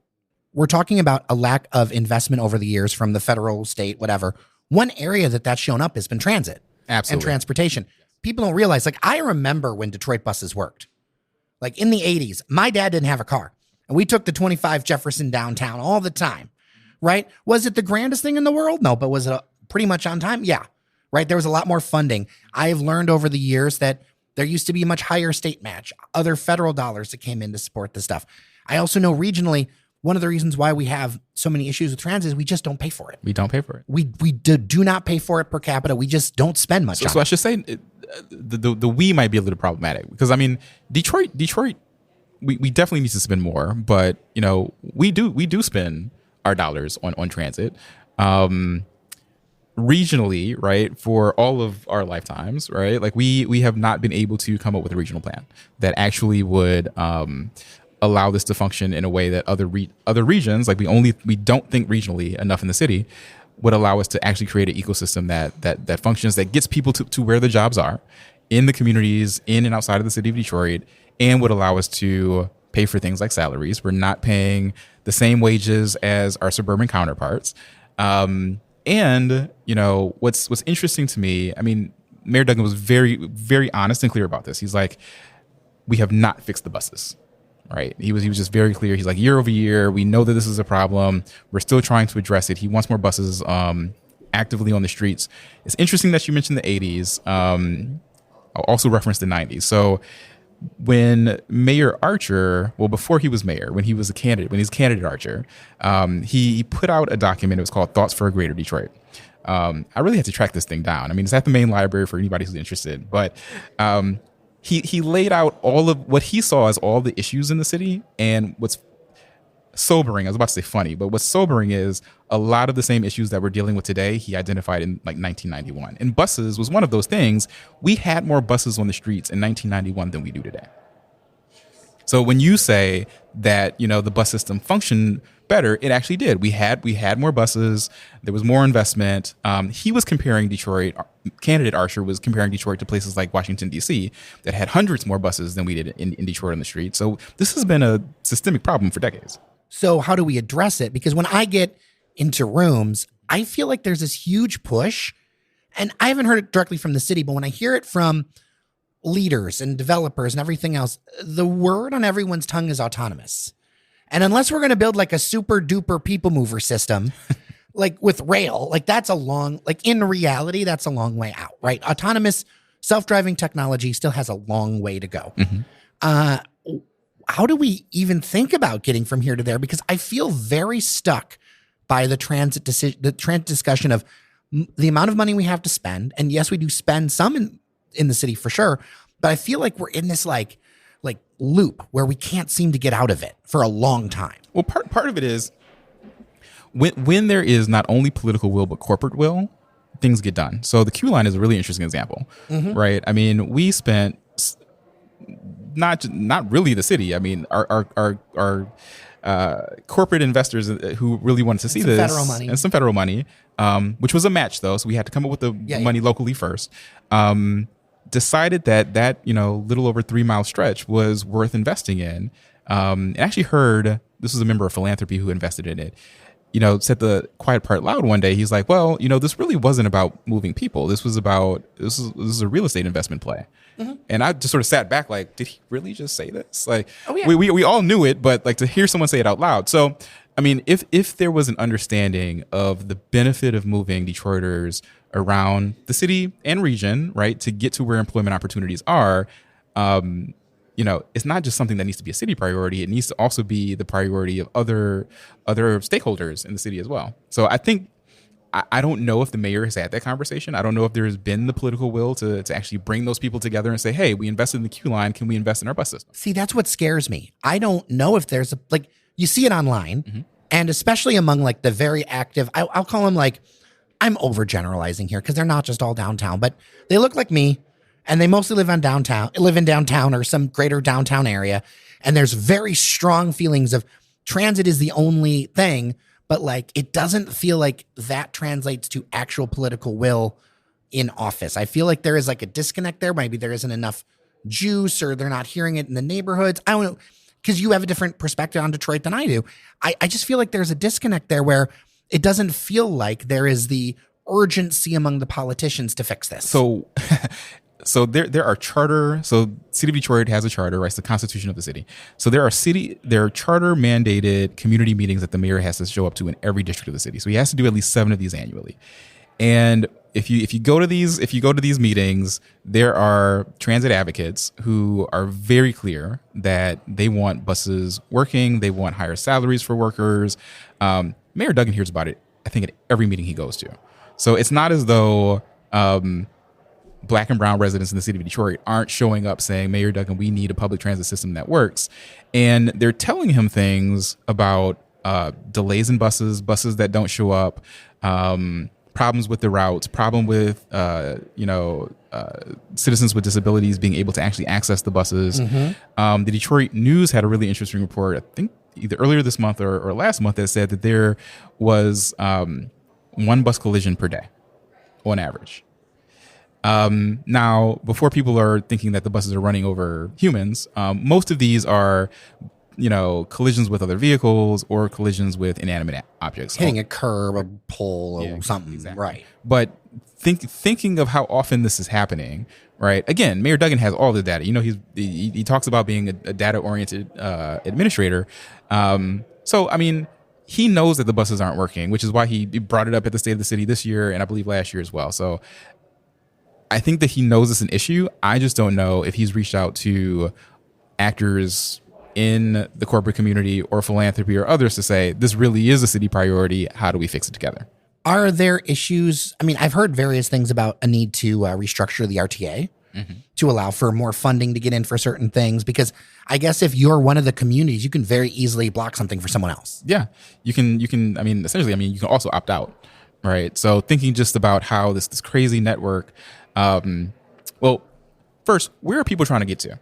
Speaker 2: We're talking about a lack of investment over the years from the federal, state, whatever. One area that's shown up has been transit.
Speaker 3: Absolutely.
Speaker 2: And transportation. People don't realize, I remember when Detroit buses worked. Like in the 80s, my dad didn't have a car. And we took the 25 Jefferson downtown all the time, right? Was it the grandest thing in the world? No, but was it pretty much on time? Yeah, right? There was a lot more funding. I have learned over the years that there used to be a much higher state match, other federal dollars that came in to support this stuff. I also know regionally, one of the reasons why we have so many issues with transit is we just don't pay for it.
Speaker 3: We don't pay for it.
Speaker 2: We do not pay for it per capita. We just don't spend much on it.
Speaker 3: So I should say the we might be a little problematic because, I mean, Detroit, we definitely need to spend more, but, we do spend our dollars on transit. Regionally, right, for all of our lifetimes, right, like we have not been able to come up with a regional plan that actually would allow this to function in a way that other regions, like we don't think regionally enough in the city, would allow us to actually create an ecosystem that functions, that gets people to where the jobs are in the communities in and outside of the city of Detroit, and would allow us to pay for things like salaries. We're not paying the same wages as our suburban counterparts. And what's interesting to me, I mean, Mayor Duggan was very, very honest and clear about this. He's like, we have not fixed the buses. Right. He was just very clear. He's like, year over year, we know that this is a problem. We're still trying to address it. He wants more buses actively on the streets. It's interesting that you mentioned the 80s. I'll also reference the 90s. So when Mayor Archer, before he was mayor, when he was candidate Archer, he put out a document. It was called Thoughts for a Greater Detroit. I really had to track this thing down. I mean, it's at the main library for anybody who's interested. But he laid out all of what he saw as all the issues in the city. And what's sobering, I was about to say funny, but what's sobering is a lot of the same issues that we're dealing with today, he identified in like 1991. And buses was one of those things. We had more buses on the streets in 1991 than we do today. So when you say that, the bus system functioned better, it actually did. We had more buses. There was more investment. He was comparing Detroit. Candidate Archer was comparing Detroit to places like Washington, D.C. that had hundreds more buses than we did in Detroit on the street. So this has been a systemic problem for decades.
Speaker 2: So how do we address it? Because when I get into rooms, I feel like there's this huge push, and I haven't heard it directly from the city, but when I hear it from leaders and developers and everything else, the word on everyone's tongue is autonomous. And unless we're going to build like a super duper people mover system, like with rail, like that's in reality, that's a long way out, right? Autonomous self-driving technology still has a long way to go. Mm-hmm. How do we even think about getting from here to there? Because I feel very stuck by the transit discussion of the amount of money we have to spend. And yes, we do spend some in the city for sure, but I feel like we're in this like loop where we can't seem to get out of it for a long time.
Speaker 3: Well, part of it is when there is not only political will but corporate will, things get done. So the Q line is a really interesting example, mm-hmm. right? I mean, we spent not really the city. I mean, our corporate investors who really wanted to see this
Speaker 2: federal money.
Speaker 3: And some federal money, which was a match though, so we had to come up with the money locally first. Decided that little over 3 mile stretch was worth investing in. And actually heard, this was a member of philanthropy who invested in it, said the quiet part loud one day. He's like, well, this really wasn't about moving people. This is a real estate investment play. Mm-hmm. And I just sort of sat back like, did he really just say this? Like, oh, yeah. we all knew it, but like to hear someone say it out loud. So, I mean, if there was an understanding of the benefit of moving Detroiters around the city and region, right, to get to where employment opportunities are, it's not just something that needs to be a city priority. It needs to also be the priority of other stakeholders in the city as well. So I think, I don't know if the mayor has had that conversation. I don't know if there has been the political will to actually bring those people together and say, hey, we invested in the Q line. Can we invest in our bus system?
Speaker 2: See, that's what scares me. I don't know if there's you see it online, mm-hmm. and especially among like the very active, I'll call them like, I'm overgeneralizing here because they're not just all downtown, but they look like me and they mostly live in downtown or some greater downtown area. And there's very strong feelings of transit is the only thing, but like, it doesn't feel like that translates to actual political will in office. I feel like there is like a disconnect there. Maybe there isn't enough juice or they're not hearing it in the neighborhoods. I don't know, because you have a different perspective on Detroit than I do. I just feel like there's a disconnect there where it doesn't feel like there is the urgency among the politicians to fix this.
Speaker 3: So there are charter. So City of Detroit has a charter, right? It's the constitution of the city. So there are charter mandated community meetings that the mayor has to show up to in every district of the city. So he has to do at least 7 of these annually. And if you go to these meetings, there are transit advocates who are very clear that they want buses working. They want higher salaries for workers. Mayor Duggan hears about it, I think, at every meeting he goes to. So it's not as though Black and brown residents in the city of Detroit aren't showing up saying, Mayor Duggan, we need a public transit system that works. And they're telling him things about delays in buses that don't show up, problems with the routes, problem with citizens with disabilities being able to actually access the buses. Mm-hmm. The Detroit News had a really interesting report, I think either earlier this month or last month, that said that there was 1 bus collision per day on average. Now, before people are thinking that the buses are running over humans, most of these are, collisions with other vehicles or collisions with inanimate objects.
Speaker 2: Hitting a curb, a pole, or something.
Speaker 3: Exactly.
Speaker 2: Right.
Speaker 3: But thinking of how often this is happening, right? Again, Mayor Duggan has all the data. He talks about being a data-oriented administrator. So, I mean, he knows that the buses aren't working, which is why he brought it up at the State of the City this year and I believe last year as well. So I think that he knows it's an issue. I just don't know if he's reached out to actors in the corporate community or philanthropy or others to say, this really is a city priority. How do we fix it together?
Speaker 2: Are there issues? I mean, I've heard various things about a need to restructure the RTA. to allow for more funding to get in for certain things. Because I guess if you're one of the communities, you can very easily block something for someone else.
Speaker 3: Yeah, you can. I mean, essentially, you can also opt out, right? So thinking just about how this crazy network. Well, first, where are people trying to get to?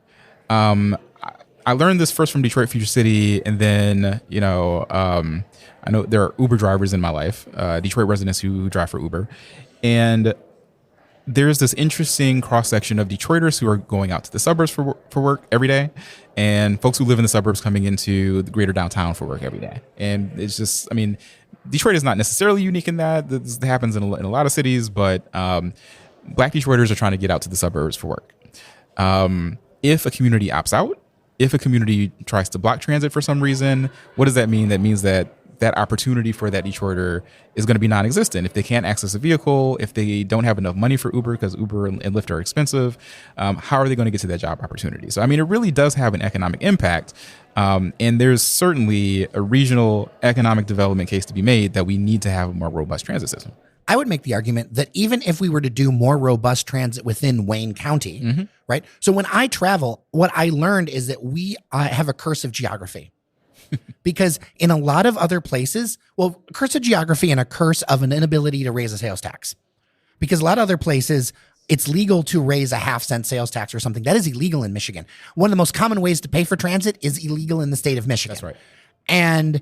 Speaker 3: I learned this first from Detroit Future City, and then I know there are Uber drivers in my life, Detroit residents who drive for Uber, and there's this interesting cross-section of Detroiters who are going out to the suburbs for work every day, and folks who live in the suburbs coming into the greater downtown for work every day. And it's just, I mean, Detroit is not necessarily unique in that. This happens in a lot of cities, but Black Detroiters are trying to get out to the suburbs for work. If a community opts out, if a community tries to block transit for some reason, what does that mean? That means that opportunity for that Detroiter is going to be non-existent. If they can't access a vehicle, if they don't have enough money for Uber because Uber and Lyft are expensive, how are they going to get to that job opportunity? So, I mean, it really does have an economic impact. And there's certainly a regional economic development case to be made that we need to have a more robust transit system.
Speaker 2: I would make the argument that even if we were to do more robust transit within Wayne County, right? So when I travel, what I learned is that we have a curse of geography. Because in a lot of other places, well, a curse of geography and a curse of an inability to raise a sales tax. Because a lot of other places, it's legal to raise a half-cent sales tax or something. That is illegal in Michigan. One of the most common ways to pay for transit is illegal in the state of Michigan.
Speaker 3: That's right.
Speaker 2: And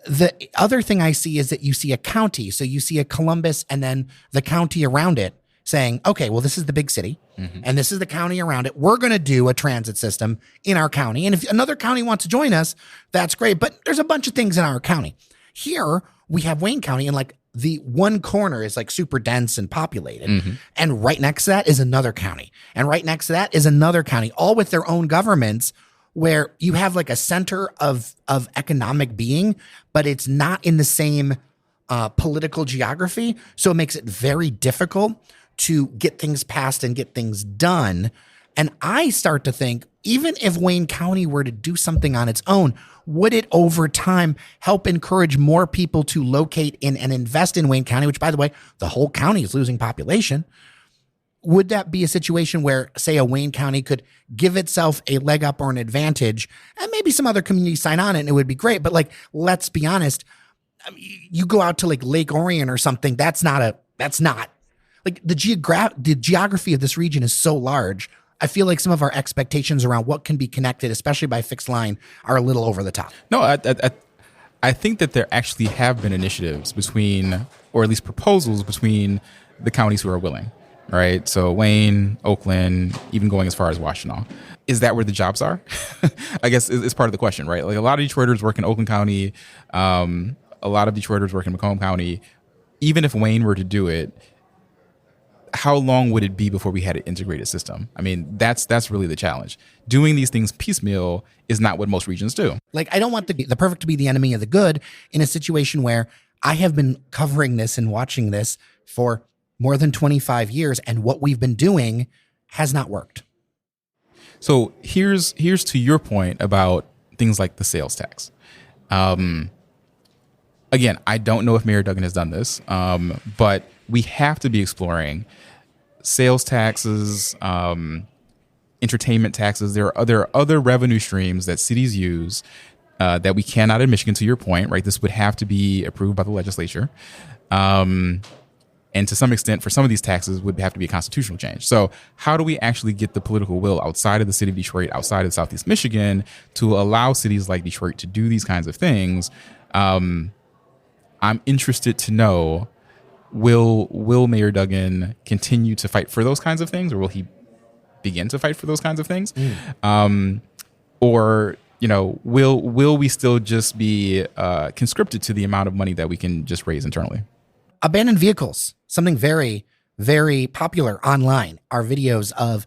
Speaker 2: the other thing I see is that you see a county. So you see a Columbus and then the county around it saying, okay, well, this is the big city and this is the county around it. We're going to do a transit system in our county. And if another county wants to join us, that's great. But there's a bunch of things in our county. Here we have Wayne County, and like the one corner is like super dense and populated. And right next to that is another county. And right next to that is another county, all with their own governments, where you have like a center of economic being, but it's not in the same political geography. So it makes it very difficult to get things passed and get things done. And I start to think, even if Wayne County were to do something on its own, would it over time help encourage more people to locate in and invest in Wayne County, which, by the way, the whole county is losing population? Would that be a situation where, say, a Wayne County could give itself a leg up or an advantage, and maybe some other communities sign on it and it would be great? But like, let's be honest, I mean, you go out to like Lake Orion or something, that's not like the geography of this region is so large. I feel like some of our expectations around what can be connected, especially by fixed line, are a little over the top.
Speaker 3: No, I think that there actually have been initiatives between, or at least proposals between the counties who are willing, right? So Wayne, Oakland, even going as far as Washtenaw. Is that where the jobs are? I guess is part of the question, right? Like a lot of Detroiters work in Oakland County. A lot of Detroiters work in Macomb County. Even if Wayne were to do it, how long would it be before we had an integrated system? I mean, that's really the challenge. Doing these things piecemeal is not what most regions do.
Speaker 2: Like, I don't want the perfect to be the enemy of the good in a situation where I have been covering this and watching this for more than 25 years, and what we've been doing has not worked.
Speaker 3: So here's to your point about things like the sales tax. Again, I don't know if Mayor Duggan has done this, but we have to be exploring sales taxes, entertainment taxes. There are other revenue streams that cities use that we cannot in Michigan, to your point, right? This would have to be approved by the legislature. And to some extent, for some of these taxes, would have to be a constitutional change. So how do we actually get the political will outside of the city of Detroit, outside of Southeast Michigan, to allow cities like Detroit to do these kinds of things? I'm interested to know, will Mayor Duggan continue to fight for those kinds of things, or will he begin to fight for those kinds of things? Or, will we still just be conscripted to the amount of money that we can just raise internally?
Speaker 2: Abandoned vehicles, something very, very popular online, are videos of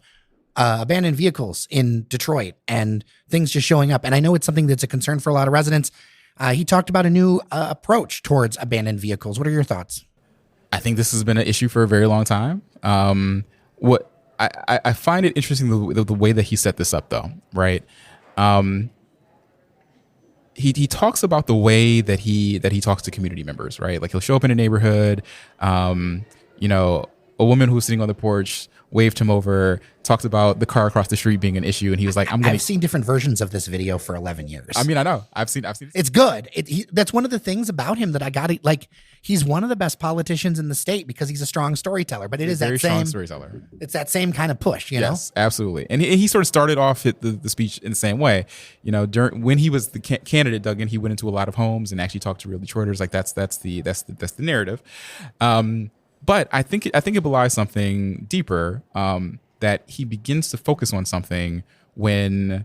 Speaker 2: abandoned vehicles in Detroit and things just showing up. And I know it's something that's a concern for a lot of residents. He talked about a new approach towards abandoned vehicles. What are your thoughts?
Speaker 3: I think this has been an issue for a very long time. What I find it interesting the way that he set this up, though, right? He talks about the way that he talks to community members, right? Like he'll show up in a neighborhood, open a woman who was sitting on the porch waved him over, talked about the car across the street being an issue, and he was like, I've
Speaker 2: seen different versions of this video for 11 years.
Speaker 3: I mean, I know. I've seen
Speaker 2: It's good. That's one of the things about him that I got to, like, he's one of the best politicians in the state because he's a strong storyteller, but
Speaker 3: he's a strong storyteller.
Speaker 2: It's that same kind of push, you know?
Speaker 3: Yes, absolutely. And he sort of started off the speech in the same way. You know, when he was the candidate, Duggan, he went into a lot of homes and actually talked to real Detroiters. Like that's the narrative. But I think it belies something deeper, that he begins to focus on something when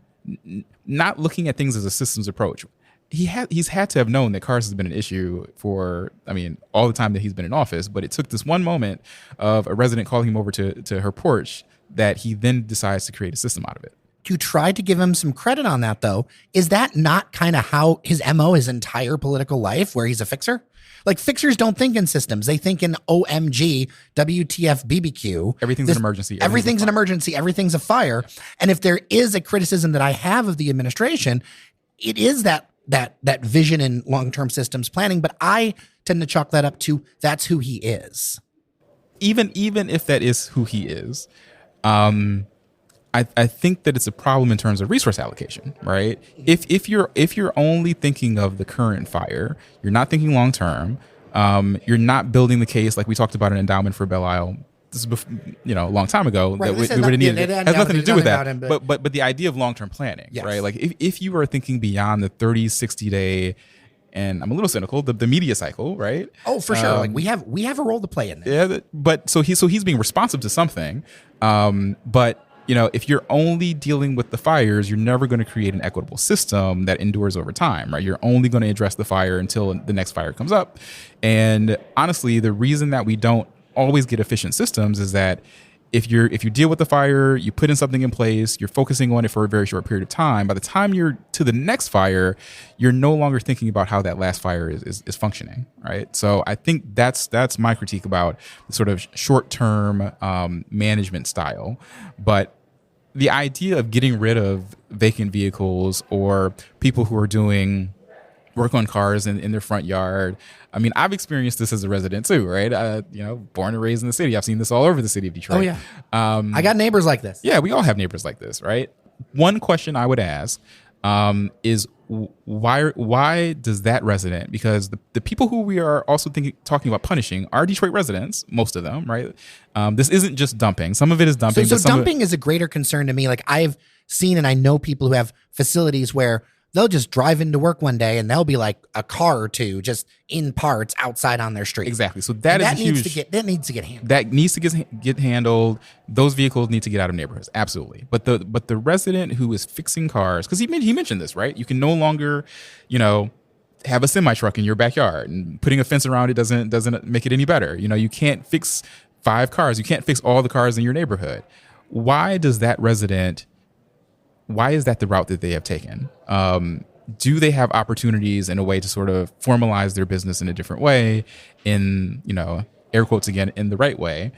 Speaker 3: not looking at things as a systems approach. He's had to have known that cars has been an issue for, I mean, all the time that he's been in office, but it took this one moment of a resident calling him over to her porch that he then decides to create a system out of it.
Speaker 2: To try to give him some credit on that, though, is that not kind of how his MO, his entire political life, where he's a fixer? Like, fixers don't think in systems. They think in OMG, WTF, BBQ.
Speaker 3: Everything's an emergency.
Speaker 2: Everything's an emergency. Everything's a fire. And if there is a criticism that I have of the administration, it is that vision and long-term systems planning. But I tend to chalk that up to that's who he is.
Speaker 3: Even if that is who he is, I think that it's a problem in terms of resource allocation, right? If you're only thinking of the current fire, you're not thinking long term. You're not building the case like we talked about an endowment for Belle Isle. This is a long time ago, right, that we would have needed. It has nothing to do with that. But the idea of long term planning, yes. Right? Like if you are thinking beyond the 30, 60 day, and I'm a little cynical, the media cycle, right?
Speaker 2: Oh, for sure. Like we have a role to play in there.
Speaker 3: Yeah, but so he's being responsive to something, but. You know, if you're only dealing with the fires, you're never going to create an equitable system that endures over time, right? You're only going to address the fire until the next fire comes up. And honestly, the reason that we don't always get efficient systems is that if you deal with the fire, you put in something in place, you're focusing on it for a very short period of time. By the time you're to the next fire, you're no longer thinking about how that last fire is functioning, right? So I think that's my critique about the sort of short-term management style. But the idea of getting rid of vacant vehicles or people who are doing work on cars in their front yard. I mean, I've experienced this as a resident too, right? Born and raised in the city. I've seen this all over the city of Detroit.
Speaker 2: Oh, yeah. I got neighbors like this.
Speaker 3: Yeah, we all have neighbors like this, right? One question I would ask is why does that resident, because the people who we are also talking about punishing are Detroit residents, most of them, right? This isn't just dumping. Some of it is dumping.
Speaker 2: So dumping is a greater concern to me. Like I've seen and I know people who have facilities where they'll just drive into work one day and they'll be like a car or two just in parts outside on their street.
Speaker 3: Exactly. So that needs to get handled. That needs to get handled. Those vehicles need to get out of neighborhoods. Absolutely. But the resident who is fixing cars, because he mentioned this, right? You can no longer, have a semi truck in your backyard, and putting a fence around it doesn't make it any better. You can't fix 5 cars. You can't fix all the cars in your neighborhood. Why is that the route that they have taken? Do they have opportunities in a way to sort of formalize their business in a different way, in, air quotes again, in the right way?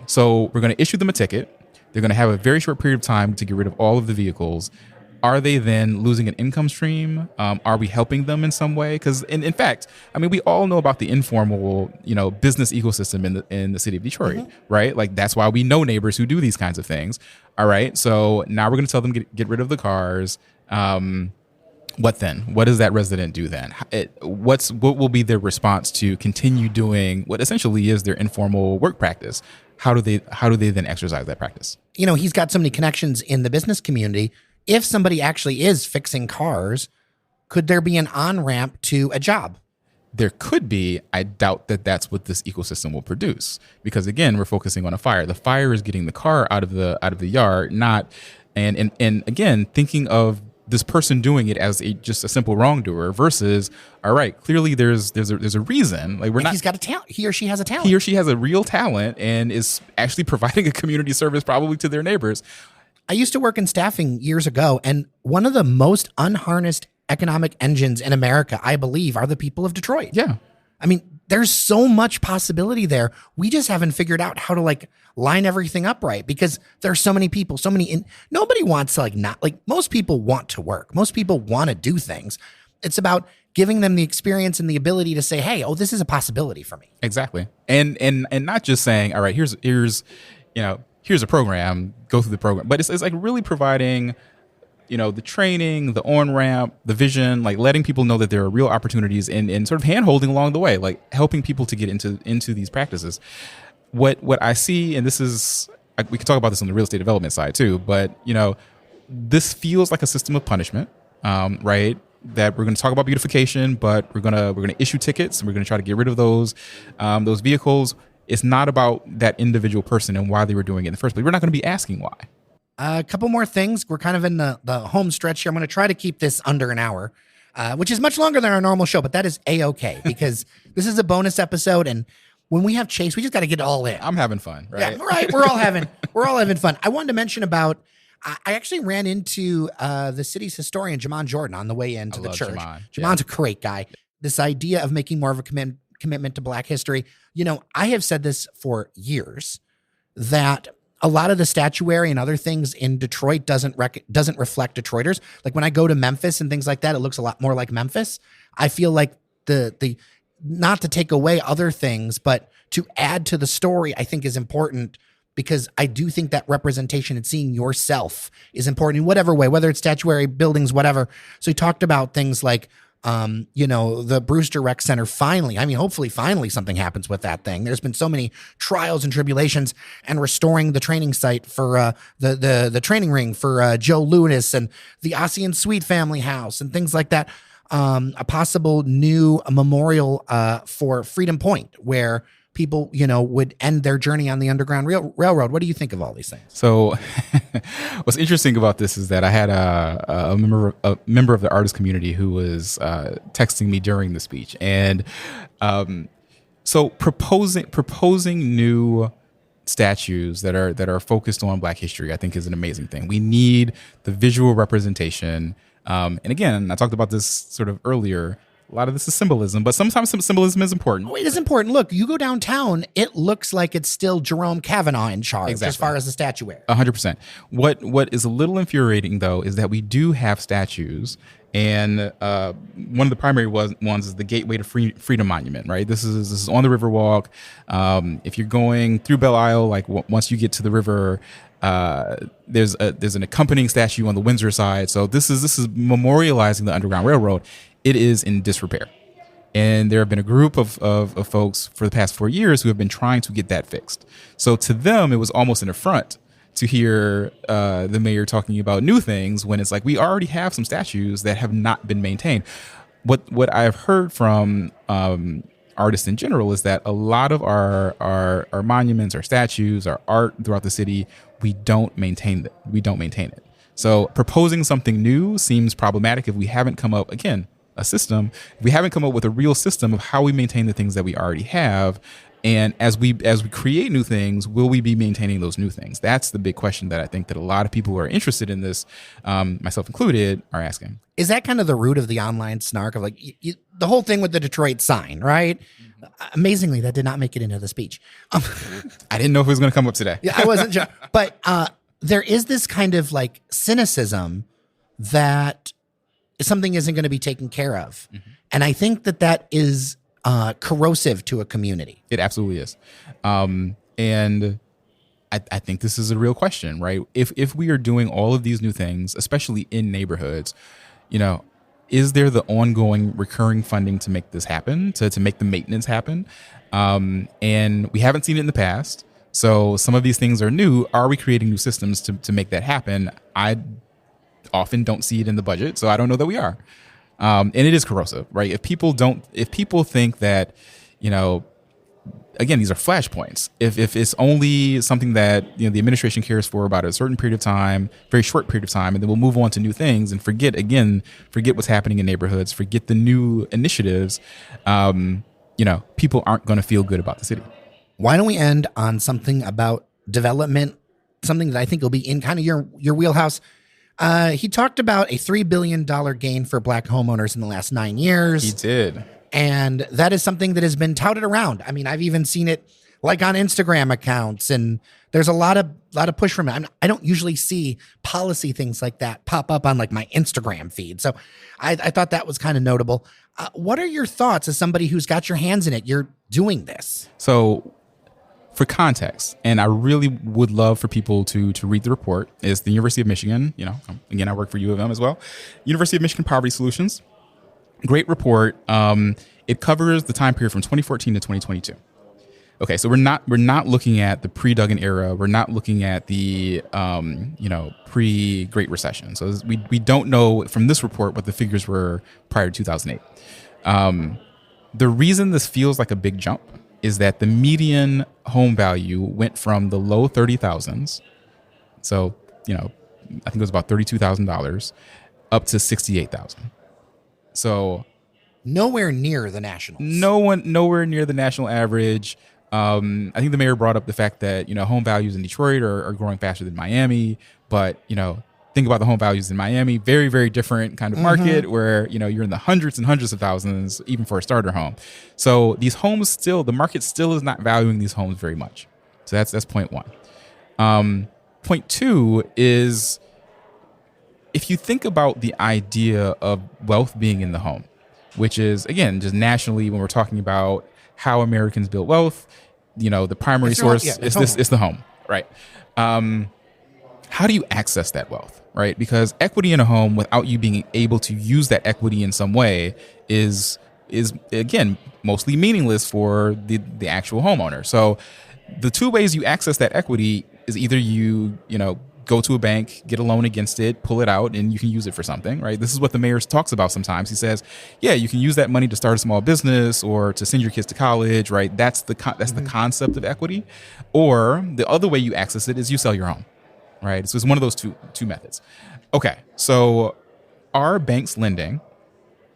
Speaker 3: So we're going to issue them a ticket. They're going to have a very short period of time to get rid of all of the vehicles. Are they then losing an income stream? Are we helping them in some way? Because in fact, I mean, we all know about the informal, business ecosystem in the city of Detroit, mm-hmm. right? Like that's why we know neighbors who do these kinds of things. All right. So now we're going to tell them get rid of the cars. What then? What does that resident do then? What will be their response to continue doing what essentially is their informal work practice? How do they then exercise that practice?
Speaker 2: He's got so many connections in the business community. If somebody actually is fixing cars, could there be an on-ramp to a job?
Speaker 3: There could be. I doubt that that's what this ecosystem will produce, because again, we're focusing on a fire. The fire is getting the car out of the yard, not and again, thinking of this person doing it as just a simple wrongdoer versus, all right, clearly there's a reason. Like
Speaker 2: he's got a talent. He or she has a talent.
Speaker 3: He or she has a real talent and is actually providing a community service probably to their neighbors.
Speaker 2: I used to work in staffing years ago, and one of the most unharnessed economic engines in America, I believe, are the people of Detroit.
Speaker 3: Yeah.
Speaker 2: I mean, there's so much possibility there. We just haven't figured out how to line everything up right, because there's so many people, nobody wants to most people want to work. Most people want to do things. It's about giving them the experience and the ability to say, hey, oh, this is a possibility for me.
Speaker 3: Exactly. And not just saying, all right, here's a program, go through the program, but it's like really providing, the training, the on-ramp, the vision, like letting people know that there are real opportunities and sort of hand-holding along the way, like helping people to get into these practices. What I see, and this is, we can talk about this on the real estate development side too, but, this feels like a system of punishment, right? That we're going to talk about beautification, but we're gonna issue tickets and we're going to try to get rid of those vehicles. It's not about that individual person and why they were doing it in the first place. We're not going to be asking why.
Speaker 2: A couple more things. We're kind of in the home stretch here. I'm going to try to keep this under an hour, which is much longer than our normal show, but that is A-okay because this is a bonus episode. And when we have Chase, we just got to get it all in.
Speaker 3: I'm having fun, right?
Speaker 2: Yeah, right. We're all having fun. I wanted to mention about, I actually ran into the city's historian, Jamon Jordan, on the way into the church. Jamon's a great guy. This idea of making more of a commitment to Black history. I have said this for years that a lot of the statuary and other things in Detroit doesn't reflect Detroiters. Like when I go to Memphis and things like that, it looks a lot more like Memphis. I feel like the not to take away other things, but to add to the story, I think is important. Because I do think that representation and seeing yourself is important in whatever way, whether it's statuary, buildings, whatever. So he talked about things like, the Brewster Rec Center hopefully finally something happens with that thing. There's been so many trials and tribulations, and restoring the training site for the training ring for Joe Lewis and the Ossian Sweet family house and things like that. A possible new memorial for Freedom Point where people, would end their journey on the Underground Railroad. What do you think of all these things? So
Speaker 3: what's interesting about this is that I had a member of the artist community who was texting me during the speech. And so proposing new statues that are focused on Black history, I think is an amazing thing. We need the visual representation. And again, I talked about this sort of earlier. A lot of this is symbolism, but sometimes some symbolism is important.
Speaker 2: Oh, it is important. Look, you go downtown, it looks like it's still Jerome Cavanaugh in charge, exactly, as far as the statuary.
Speaker 3: 100%. What is a little infuriating, though, is that we do have statues, and one of the primary ones is the Gateway to Freedom Monument, right? This is on the Riverwalk. If you're going through Belle Isle, like once you get to the river, there's an accompanying statue on the Windsor side. So this is memorializing the Underground Railroad. It is in disrepair. And there have been a group of folks for the past 4 years who have been trying to get that fixed. So to them, it was almost an affront to hear the mayor talking about new things when it's like, we already have some statues that have not been maintained. What I've heard from artists in general is that a lot of our monuments, our statues, our art throughout the city, we don't maintain it. So proposing something new seems problematic if we haven't come up, again, if we haven't come up with a real system of how we maintain the things that we already have. And as we create new things, will we be maintaining those new things? That's the big question that I think that a lot of people who are interested in this, myself included, are asking.
Speaker 2: Is that kind of the root of the online snark of like the whole thing with the Detroit sign, right? Amazingly, that did not make it into the speech.
Speaker 3: I didn't know if it was going to come up today.
Speaker 2: Yeah, I wasn't sure. But there is this kind of like cynicism that something isn't going to be taken care of. Mm-hmm. And I think that is corrosive to a community.
Speaker 3: It absolutely is. And I think this is a real question, right? If we are doing all of these new things, especially in neighborhoods, is there the ongoing recurring funding to make this happen, to make the maintenance happen? And we haven't seen it in the past. So some of these things are new. Are we creating new systems to make that happen? I often don't see it in the budget, so I don't know that we are. And it is corrosive, right? If people think that, again, these are flashpoints. If it's only something that the administration cares for about a certain period of time, very short period of time, and then we'll move on to new things and forget what's happening in neighborhoods, forget the new initiatives, people aren't going to feel good about the city.
Speaker 2: Why don't we end on something about development, something that I think will be in kind of your wheelhouse? He talked about a $3 billion gain for Black homeowners in the last 9 years.
Speaker 3: He did.
Speaker 2: And that is something that has been touted around. I mean, I've even seen it like on Instagram accounts, and there's a lot of push from it. I don't usually see policy things like that pop up on like my Instagram feed. So I thought that was kind of notable. What are your thoughts as somebody who's got your hands in it? You're doing this.
Speaker 3: So for context, and I really would love for people to read the report, is the University of Michigan. Again, I work for U of M as well. University of Michigan Poverty Solutions. Great report. It covers the time period from 2014 to 2022. Okay, so we're not looking at the pre-Duggan era. We're not looking at the pre-Great Recession. So we don't know from this report what the figures were prior to 2008. The reason this feels like a big jump is that the median home value went from the low 30,000s, so I think it was about $32,000, up to 68,000. So
Speaker 2: nowhere near the nationals.
Speaker 3: Nowhere near the national average. I think the mayor brought up the fact that home values in Detroit are growing faster than Miami, but think about the home values in Miami, very, very different kind of market where you're in the hundreds and hundreds of thousands even for a starter home. So these homes the market still is not valuing these homes very much. So that's point one. Point two is, if you think about the idea of wealth being in the home, which is, again, just nationally when we're talking about how Americans build wealth, the primary source is the home, right? How do you access that wealth, right? Because equity in a home without you being able to use that equity in some way is again, mostly meaningless for the actual homeowner. So the two ways you access that equity is either you go to a bank, get a loan against it, pull it out, and you can use it for something, right? This is what the mayor talks about sometimes. He says, yeah, you can use that money to start a small business or to send your kids to college, right? That's the concept of equity. Or the other way you access it is you sell your home, right? So it's one of those two methods. Okay, so are banks lending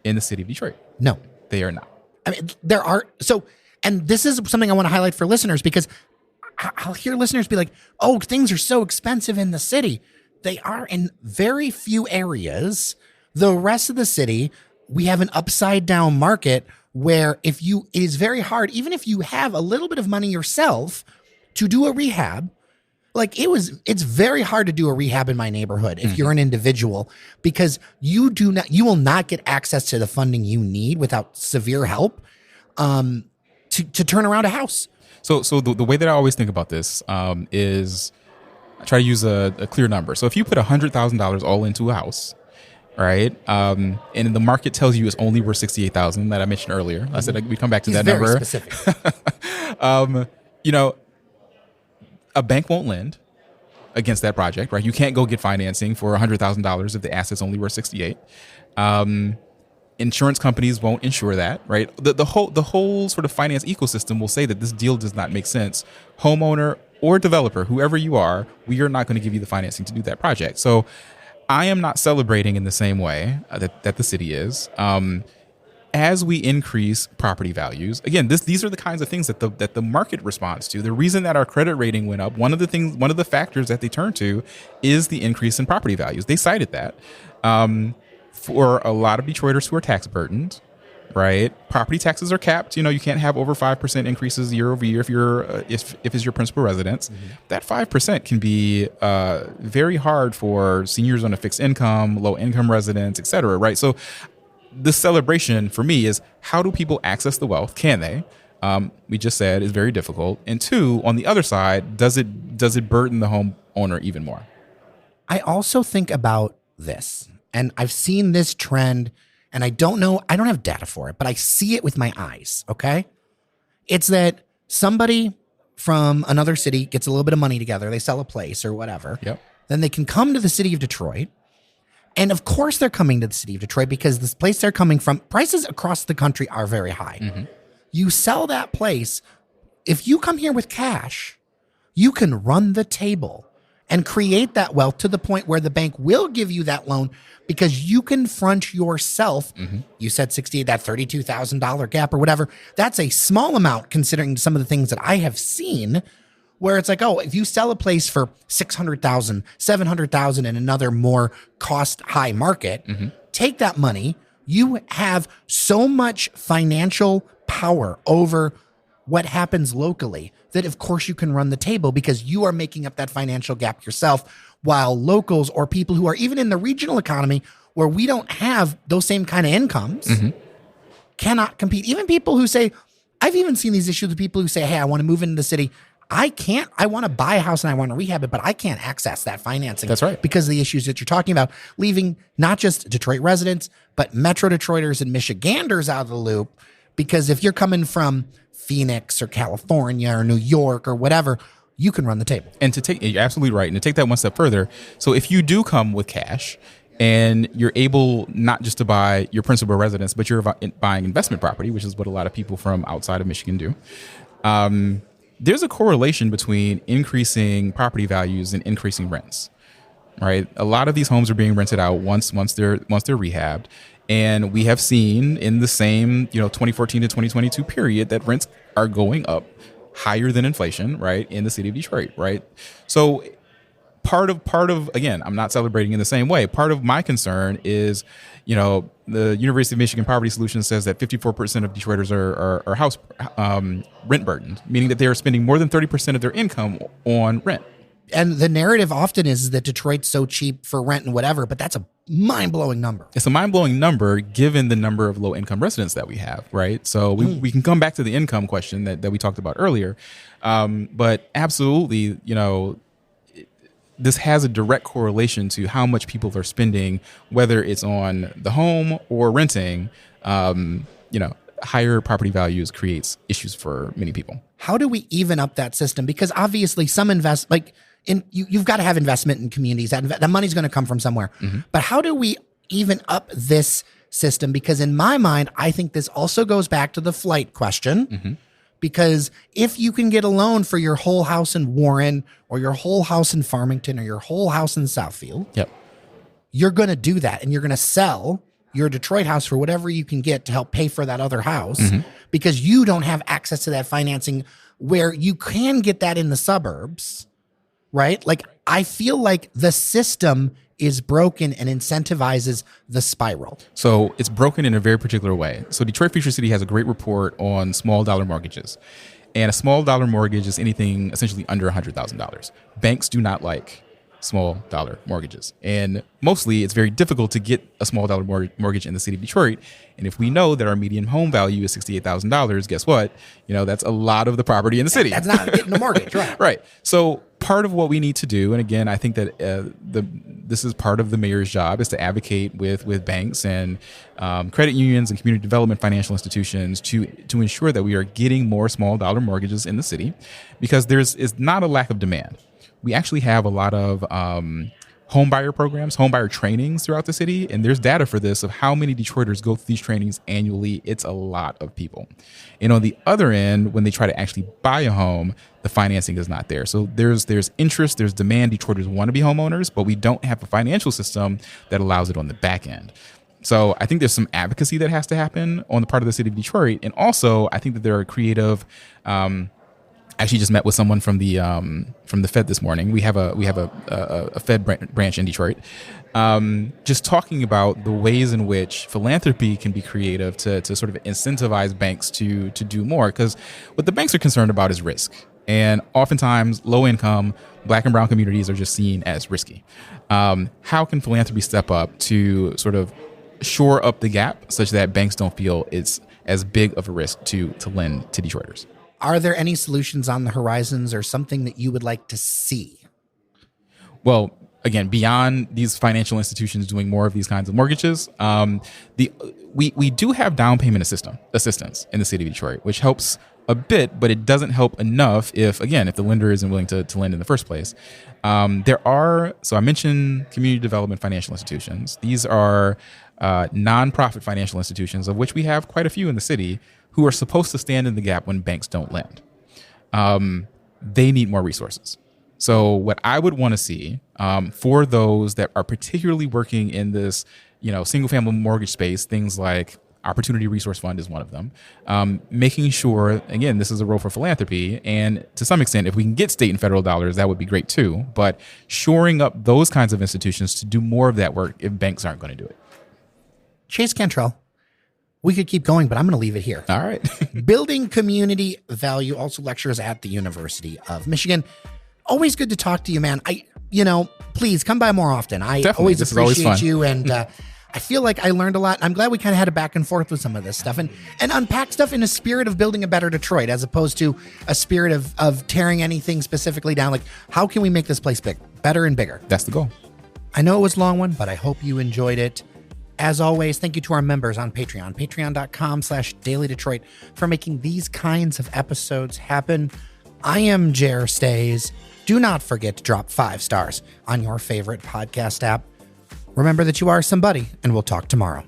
Speaker 3: in the city of Detroit?
Speaker 2: No.
Speaker 3: They are not.
Speaker 2: I mean, there are. So, and this is something I want to highlight for listeners, because I'll hear listeners be like, oh, things are so expensive in the city. They are in very few areas. The rest of the city, we have an upside down market where it is very hard, even if you have a little bit of money yourself, to do a rehab. Like it's very hard to do a rehab in my neighborhood if you're an individual, because you will not get access to the funding you need without severe help to turn around a house.
Speaker 3: So the way that I always think about this is I try to use a clear number. So if you put $100,000 all into a house, right, and the market tells you it's only worth $68,000 that I mentioned earlier. I said we come back to that
Speaker 2: very
Speaker 3: number.
Speaker 2: Specific.
Speaker 3: A bank won't lend against that project, right? You can't go get financing for $100,000 if the asset's only worth $68,000. Insurance companies won't insure that, right? The whole sort of finance ecosystem will say that this deal does not make sense. Homeowner or developer, whoever you are, we are not going to give you the financing to do that project. So I am not celebrating in the same way that the city is. As we increase property values, again, these are the kinds of things that the market responds to. The reason that our credit rating went up, one of the factors that they turn to is the increase in property values. They cited that. For a lot of Detroiters who are tax burdened, right? Property taxes are capped. You can't have over 5% increases year over year if it's your principal residence. That 5% can be very hard for seniors on a fixed income, low income residents, et cetera, right? So the celebration for me is, how do people access the wealth? Can they? We just said is very difficult. And two, on the other side, does it burden the homeowner even more?
Speaker 2: I also think about this. And I've seen this trend, and I don't have data for it, but I see it with my eyes, okay? It's that somebody from another city gets a little bit of money together, they sell a place or whatever.
Speaker 3: Yep.
Speaker 2: Then they can come to the city of Detroit. And of course they're coming to the city of Detroit because this place they're coming from, prices across the country are very high. You sell that place. If you come here with cash, you can run the table and create that wealth to the point where the bank will give you that loan because you can front yourself. You said 68, that $32,000 gap or whatever. That's a small amount considering some of the things that I have seen where it's like, oh, if you sell a place for $600,000, $700,000 in another more cost high market, take that money. You have so much financial power over what happens locally, that of course you can run the table because you are making up that financial gap yourself, while locals or people who are even in the regional economy where we don't have those same kind of incomes cannot compete. Even people who say, I've even seen these issues with people who say, hey, I want to move into the city. I want to buy a house and I want to rehab it, but I can't access that financing.
Speaker 3: That's right.
Speaker 2: Because of the issues that you're talking about, leaving not just Detroit residents, but Metro Detroiters and Michiganders out of the loop. Because if you're coming from Phoenix or California or New York or whatever, you can run the table.
Speaker 3: And you're absolutely right. And to take that one step further, so if you do come with cash and you're able not just to buy your principal residence, but you're buying investment property, which is what a lot of people from outside of Michigan do, there's a correlation between increasing property values and increasing rents, right? A lot of these homes are being rented out once they're rehabbed. And we have seen in the same, 2014 to 2022 period that rents are going up higher than inflation, right, in the city of Detroit, right? So part of again, I'm not celebrating in the same way. Part of my concern is, the University of Michigan Poverty Solutions says that 54% of Detroiters are house rent burdened, meaning that they are spending more than 30% of their income on rent.
Speaker 2: And the narrative often is that Detroit's so cheap for rent and whatever, but that's a mind-blowing number.
Speaker 3: It's a mind-blowing number given the number of low-income residents that we have, right? So we can come back to the income question that we talked about earlier. But absolutely, this has a direct correlation to how much people are spending, whether it's on the home or renting. Higher property values creates issues for many people.
Speaker 2: How do we even up that system? Because obviously you've got to have investment in communities. That money's going to come from somewhere. But how do we even up this system? Because in my mind, I think this also goes back to the flight question. Because if you can get a loan for your whole house in Warren or your whole house in Farmington or your whole house in Southfield, you're going to do that. And you're going to sell your Detroit house for whatever you can get to help pay for that other house because you don't have access to that financing where you can get that in the suburbs, right? Like, I feel like the system is broken and incentivizes the spiral.
Speaker 3: So it's broken in a very particular way. So Detroit Future City has a great report on small dollar mortgages. And a small dollar mortgage is anything essentially under $100,000. Banks do not like small dollar mortgages. And mostly it's very difficult to get a small dollar mortgage in the city of Detroit. And if we know that our median home value is $68,000, guess what? That's a lot of the property in the city.
Speaker 2: That's not getting a mortgage, right?
Speaker 3: Right. So part of what we need to do, and again, I think that this is part of the mayor's job, is to advocate with banks and credit unions and community development financial institutions to ensure that we are getting more small dollar mortgages in the city, because is not a lack of demand. We actually have a lot of home buyer programs, home buyer trainings throughout the city. And there's data for this of how many Detroiters go through these trainings annually. It's a lot of people. And on the other end, when they try to actually buy a home, the financing is not there. So there's interest, there's demand. Detroiters want to be homeowners, but we don't have a financial system that allows it on the back end. So I think there's some advocacy that has to happen on the part of the city of Detroit. And also, I think that there are creative actually just met with someone from the Fed this morning. We have a Fed branch in Detroit, just talking about the ways in which philanthropy can be creative to sort of incentivize banks to do more. Because what the banks are concerned about is risk. And oftentimes low income Black and brown communities are just seen as risky. How can philanthropy step up to sort of shore up the gap such that banks don't feel it's as big of a risk to lend to Detroiters?
Speaker 2: Are there any solutions on the horizons or something that you would like to see?
Speaker 3: Well, again, beyond these financial institutions doing more of these kinds of mortgages, we do have down payment assistance in the city of Detroit, which helps a bit, but it doesn't help enough if the lender isn't willing to lend in the first place. So I mentioned community development financial institutions. These are nonprofit financial institutions, of which we have quite a few in the city, who are supposed to stand in the gap when banks don't lend. They need more resources. So what I would want to see for those that are particularly working in this, single family mortgage space, things like Opportunity Resource Fund is one of them, making sure, again, this is a role for philanthropy. And to some extent, if we can get state and federal dollars, that would be great too. But shoring up those kinds of institutions to do more of that work if banks aren't going to do it.
Speaker 2: Chase Cantrell, We could keep going, but I'm going to leave it here.
Speaker 3: All right.
Speaker 2: Building community value, also lectures at the University of Michigan. Always good to talk to you, man. Please come by more often. I
Speaker 3: Definitely.
Speaker 2: always appreciate you, and I feel like I learned a lot. I'm glad we kind of had a back and forth with some of this stuff and unpack stuff in a spirit of building a better Detroit, as opposed to a spirit of tearing anything specifically down. Like, how can we make this place better and bigger?
Speaker 3: That's the goal.
Speaker 2: I know it was a long one, but I hope you enjoyed it. As always, thank you to our members on Patreon, patreon.com/dailydetroit, for making these kinds of episodes happen. I am Jer Stays. Do not forget to drop 5 stars on your favorite podcast app. Remember that you are somebody, and we'll talk tomorrow.